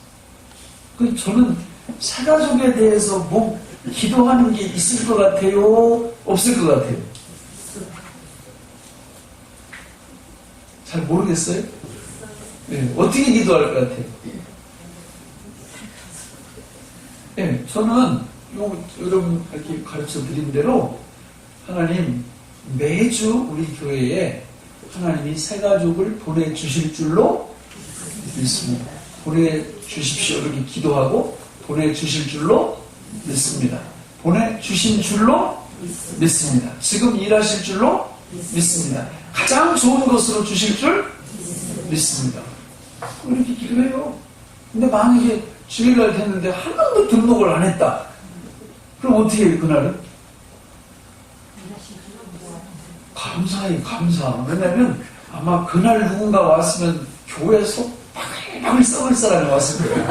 저는 새가족에 대해서 뭐 기도하는 게 있을 것 같아요? 없을 것 같아요? 잘 모르겠어요? 네, 어떻게 기도할 것 같아요? 네, 저는 여러분 이렇게 가르쳐 드린 대로 하나님 매주 우리 교회에 하나님이 새가족을 보내주실 줄로 믿습니다. 보내주십시오. 이렇게 기도하고 보내주실 줄로 믿습니다. 보내주신 줄로 믿습니다. 지금 일하실 줄로 믿습니다. 가장 좋은 것으로 주실 줄 믿습니다. 이렇게 기도해요. 근데 만약에 주일날 됐는데 한 번도 등록을 안 했다. 그럼 어떻게 해요, 그날은? 감사해, 감사. 왜냐면 아마 그날 누군가 왔으면 교회 속 바글바글 썩을 사람이 왔을 거예요.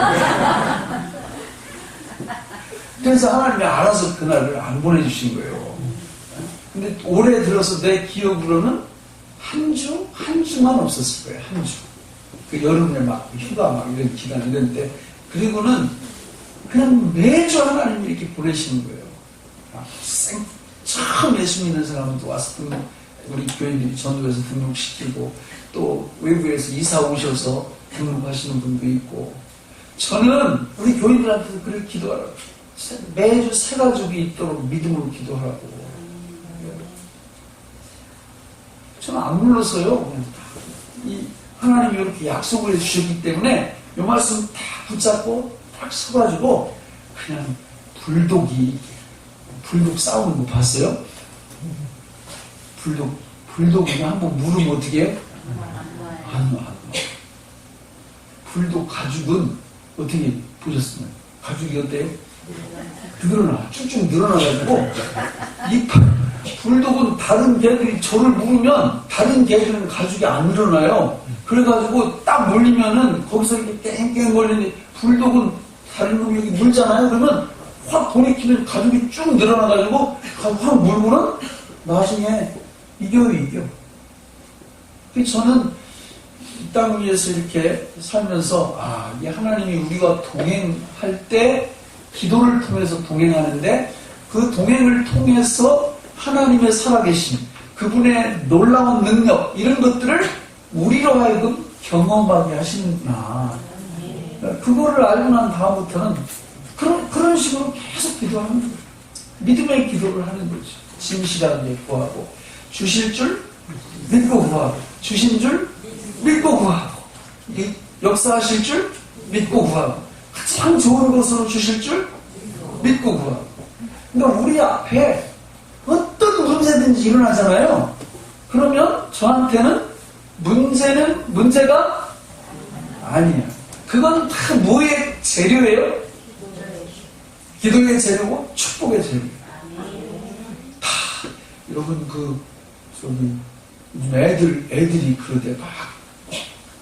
그래서 하나님이 알아서 그날을 안 보내주신 거예요. 근데 올해 들어서 내 기억으로는 한 주만 없었을 거예요. 한 주. 그 여름에 막 휴가 막 이런 기간 이런 때. 그리고는 그냥 매주 하나님이 이렇게 보내시는 거예요. 처음 예수 믿는 사람도 와서 우리 교인들이 전도해서 등록시키고 또 외부에서 이사 오셔서 등록하시는 분도 있고 저는 우리 교인들한테도 그렇게 기도하라고 매주 새 가족이 있도록 믿음으로 기도하라고 저는 안 불러서요. 이 하나님이 이렇게 약속을 해주셨기 때문에 이 말씀 다 붙잡고 딱 서가지고 그냥 불독 싸우는 거 봤어요? 불독이 한번 물으면 어떻게 해요? 안 와. 불독 가죽은 어떻게 보셨어요? 가죽이 어때요? 쭉쭉 늘어나가지고 불독은 다른 개들이 저를 물으면 다른 개들은 가죽이 안 늘어나요. 그래가지고 딱 물리면은 거기서 이렇게 깽깽 걸리는데 불독은 다른 놈이 여기 물잖아요. 그러면 확 돌이키면 가죽이 쭉 늘어나가지고 확 물고는 나중에 이겨. 그래서 저는 이 땅 위에서 이렇게 살면서 이 하나님이 우리가 동행할 때 기도를 통해서 동행하는데 그 동행을 통해서 하나님의 살아계심, 그분의 놀라운 능력 이런 것들을 우리로 하여금 경험하게 하시는구나. 그거를 알고 난 다음부터는 그런 식으로 계속 기도하는 거예요. 믿음의 기도를 하는 거죠. 진실하게 구하고 주실 줄 믿고 구하고 주신 줄 믿고 구하고 역사하실 줄 믿고 구하고 가장 좋은 것으로 주실 줄 믿고 구하고 그러니까 우리 앞에 어떤 문제든지 일어나잖아요. 그러면 저한테는 문제가 아니에요. 그건 다 뭐의 재료예요? 기도의 재료고 축복의 재료예요. 다 여러분 애들이 그러대 막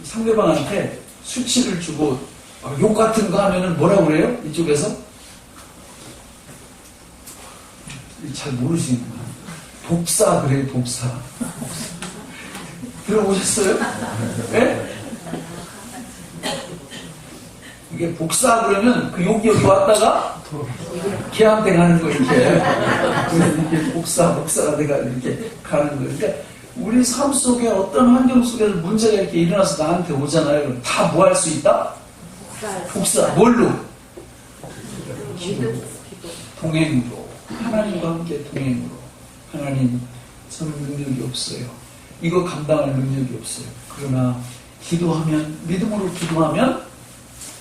상대방한테 수치를 주고 욕 같은 거 하면은 뭐라고 그래요? 이쪽에서 잘 모르시는구나. 복사 그래요. 복사. 들어보셨어요? 네? 이게 복사 그러면 그 욕이 여기 왔다가 걔한테 가는 거 이렇게 복사가 돼가 이렇게 가는 거. 그러니까 우리 삶 속에 어떤 환경 속에서 문제가 이렇게 일어나서 나한테 오잖아요. 그럼 다 뭐 할 수 있다? 복사. 뭘로? 기도. 동행으로. 하나님과 함께 동행으로. 하나님, 저는 능력이 없어요. 이거 감당할 능력이 없어요. 그러나 기도하면, 믿음으로 기도하면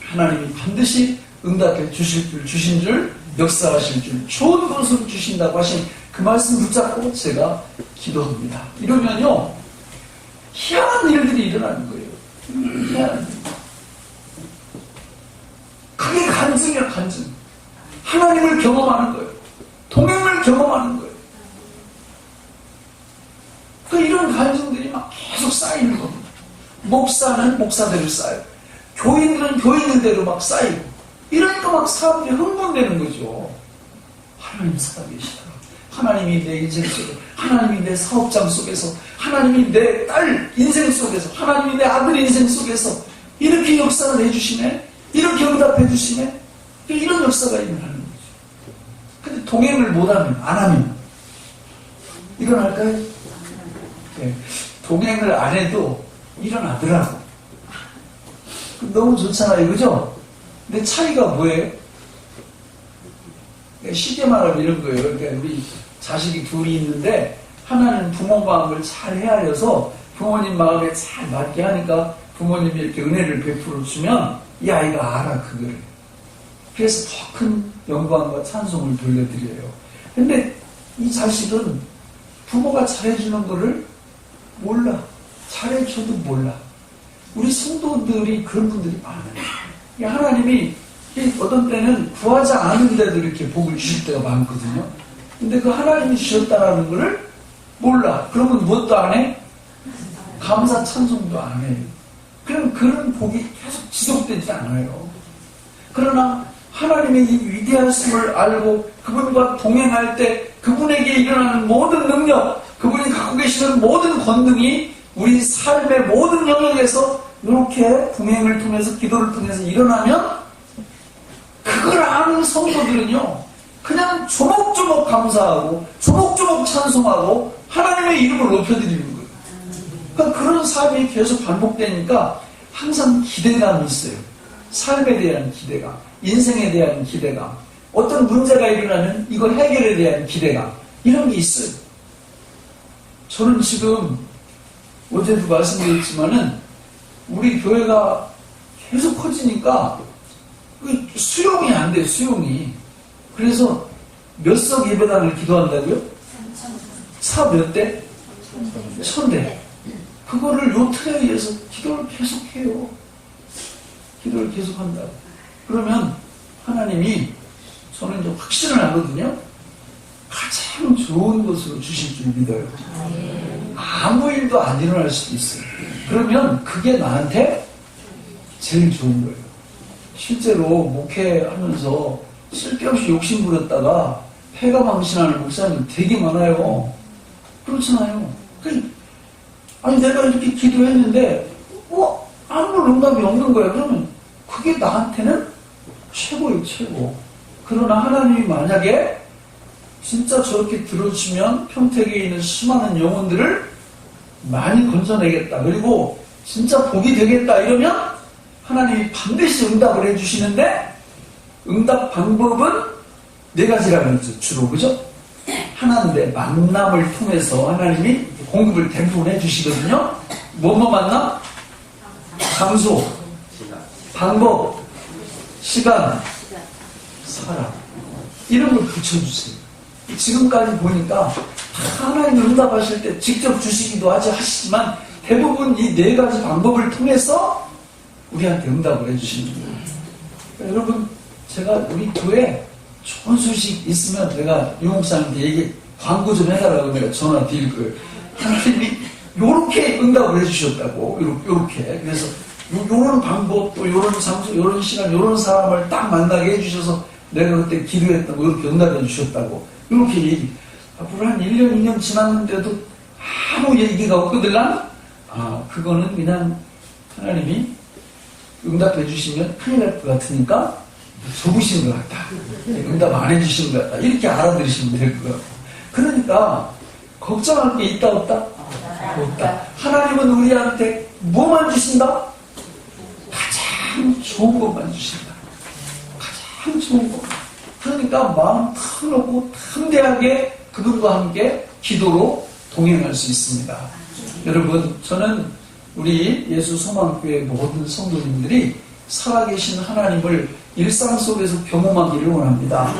하나님이 반드시 응답해 주신 줄, 역사하실 줄, 좋은 것으로 주신다고 하신 그 말씀 붙잡고 제가 기도합니다. 이러면요, 희한한 일들이 일어나는 거예요. 희한한 일. 그게 간증이야, 간증. 하나님을 경험하는 거예요. 동행을 경험하는 거예요. 이런 간증들이 막 계속 쌓이는 겁니다. 목사는 목사대로 쌓여요. 교인들은 교인들대로 막 쌓이고. 이러니까 막 사람들이 흥분되는 거죠. 하나님 살아계시다. 하나님이 내 인생 속에, 하나님이 내 사업장 속에서, 하나님이 내 딸 인생 속에서, 하나님이 내 아들 인생 속에서 이렇게 역사를 해주시네? 이렇게 응답해 주시네? 이런 역사가 일어나는 거죠. 근데 동행을 못하면, 안 하면 일어날까요? 네. 동행을 안 해도 일어나더라고. 너무 좋잖아요. 그죠? 근데 차이가 뭐예요? 쉽게 말하면 이런 거예요. 그러니까 우리 자식이 둘이 있는데 하나는 부모 마음을 잘 헤아려서 부모님 마음에 잘 맞게 하니까 부모님이 이렇게 은혜를 베풀어 주면 이 아이가 알아 그거를. 그래서 더 큰 영광과 찬송을 돌려드려요. 근데 이 자식은 부모가 잘해주는 거를 몰라. 잘해줘도 몰라. 우리 성도들이 그런 분들이 많아요. 하나님이 어떤 때는 구하지 않은데도 이렇게 복을 주실 때가 많거든요. 근데 그 하나님이 주셨다라는 거를 몰라. 그러면 무엇도 안 해? 감사 찬송도 안 해요. 그럼 그런 복이 계속 지속되지 않아요. 그러나 하나님의 이 위대하심을 알고 그분과 동행할 때 그분에게 일어나는 모든 능력, 그분이 갖고 계시는 모든 권능이 우리 삶의 모든 영역에서 이렇게 동행을 통해서 기도를 통해서 일어나면 그걸 아는 성도들은요 그냥 조목조목 감사하고 조목조목 찬송하고 하나님의 이름을 높여드리는 거예요. 그러니까 그런 삶이 계속 반복되니까 항상 기대감이 있어요. 삶에 대한 기대감, 인생에 대한 기대감, 어떤 문제가 일어나면 이걸 해결에 대한 기대감, 이런 게 있어요. 저는 지금 어제도 말씀드렸지만은 우리 교회가 계속 커지니까 수용이 안 돼요, 수용이. 그래서 몇 석 예배당을 기도한다고요? 차 몇 대? 1000대. 그거를 요 틀에 의해서 기도를 계속해요. 기도를 계속한다. 그러면 하나님이 저는 이제 확신을 하거든요. 가장 좋은 것으로 주실 줄 믿어요. 아무 일도 안 일어날 수도 있어요. 그러면 그게 나한테 제일 좋은 거예요. 실제로 목회하면서 쓸데없이 욕심 부렸다가 폐가 망신하는 목사님 되게 많아요. 그렇잖아요. 아니 내가 이렇게 기도했는데 아무런 응답이 없는 거예요. 그러면 그게 나한테는 최고예요, 최고. 그러나 하나님이 만약에 진짜 저렇게 들어주면 평택에 있는 수많은 영혼들을 많이 건져내겠다. 그리고 진짜 복이 되겠다. 이러면 하나님이 반드시 응답을 해주시는데 응답 방법은 4가지라고 했죠. 주로. 그죠? 하나인데 만남을 통해서 하나님이 공급을 대부분 해주시거든요. 뭐뭐 만남? 장소, 방법, 시간, 사람. 이런 걸 붙여주세요. 지금까지 보니까 하나님 응답하실 때 직접 주시기도 하시지만 대부분 이 4가지 방법을 통해서 우리한테 응답을 해주시는 거예요. 여러분, 제가 우리 교회 좋은 소식 있으면 내가 유목사님한테 광고 좀 해달라고 내가 전화 드릴 거예요. 하나님이 요렇게 응답을 해주셨다고, 요렇게. 그래서 요런 방법, 또 요런 장소, 요런 시간, 요런 사람을 딱 만나게 해주셔서 내가 그때 기도했던 거 이렇게 응답해 주셨다고. 이렇게 얘기. 앞으로 한 1년, 2년 지났는데도 아무 얘기가 없거든. 그거는 그냥 하나님이 응답해 주시면 큰일 날 것 같으니까 속으신 것 같다. 응답 안 해주시는 것 같다. 이렇게 알아들으시면 될 것 같고. 그러니까 걱정할 게 있다 없다? 없다. 하나님은 우리한테 뭐만 주신다? 가장 좋은 것만 주신다. 가장 좋은 것. 그러니까 마음 터놓고 담대하게 그분과 함께 기도로 동행할 수 있습니다. 여러분, 저는 우리 예수 소망교회 모든 성도님들이 살아계신 하나님을 일상 속에서 경험하기를 원합니다.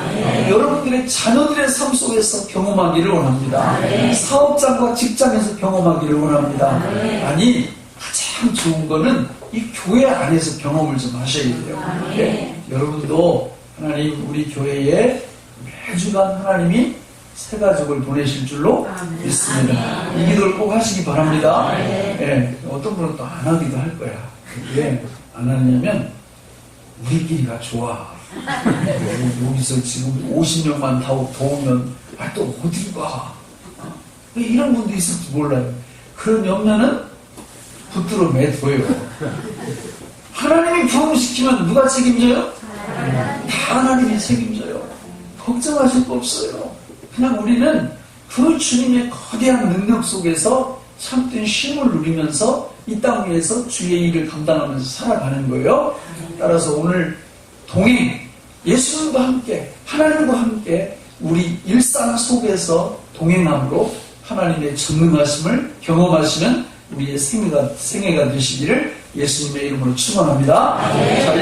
여러분들의 자녀들의 삶 속에서 경험하기를 원합니다. 사업장과 직장에서 경험하기를 원합니다. 아니, 가장 좋은 거는 이 교회 안에서 경험을 좀 하셔야 돼요. 네? 여러분도 하나님 우리 교회에 매주간 하나님이 새 가족을 보내실 줄로 믿습니다. 이 기도를 꼭 하시기 바랍니다. 네, 어떤 분은 또 안 하기도 할 거야. 왜 안 하냐면 우리끼리가 좋아. 여기서 지금 50명만 더 오면 또 어디로 가? 이런 분도 있을지 몰라요. 그런 염려는 붙들어 매둬요. 하나님이 경험시키면 누가 책임져요? 다 하나님이 책임져요. 걱정하실 거 없어요. 그냥 우리는 그 주님의 거대한 능력 속에서 참된 쉼을 누리면서 이 땅 위에서 주의 일을 감당하면서 살아가는 거예요. 따라서 오늘 동행, 예수님과 함께, 하나님과 함께 우리 일상 속에서 동행함으로 하나님의 전능하심을 경험하시는 우리의 생애가 되시기를 예수님의 이름으로 축원합니다. 자,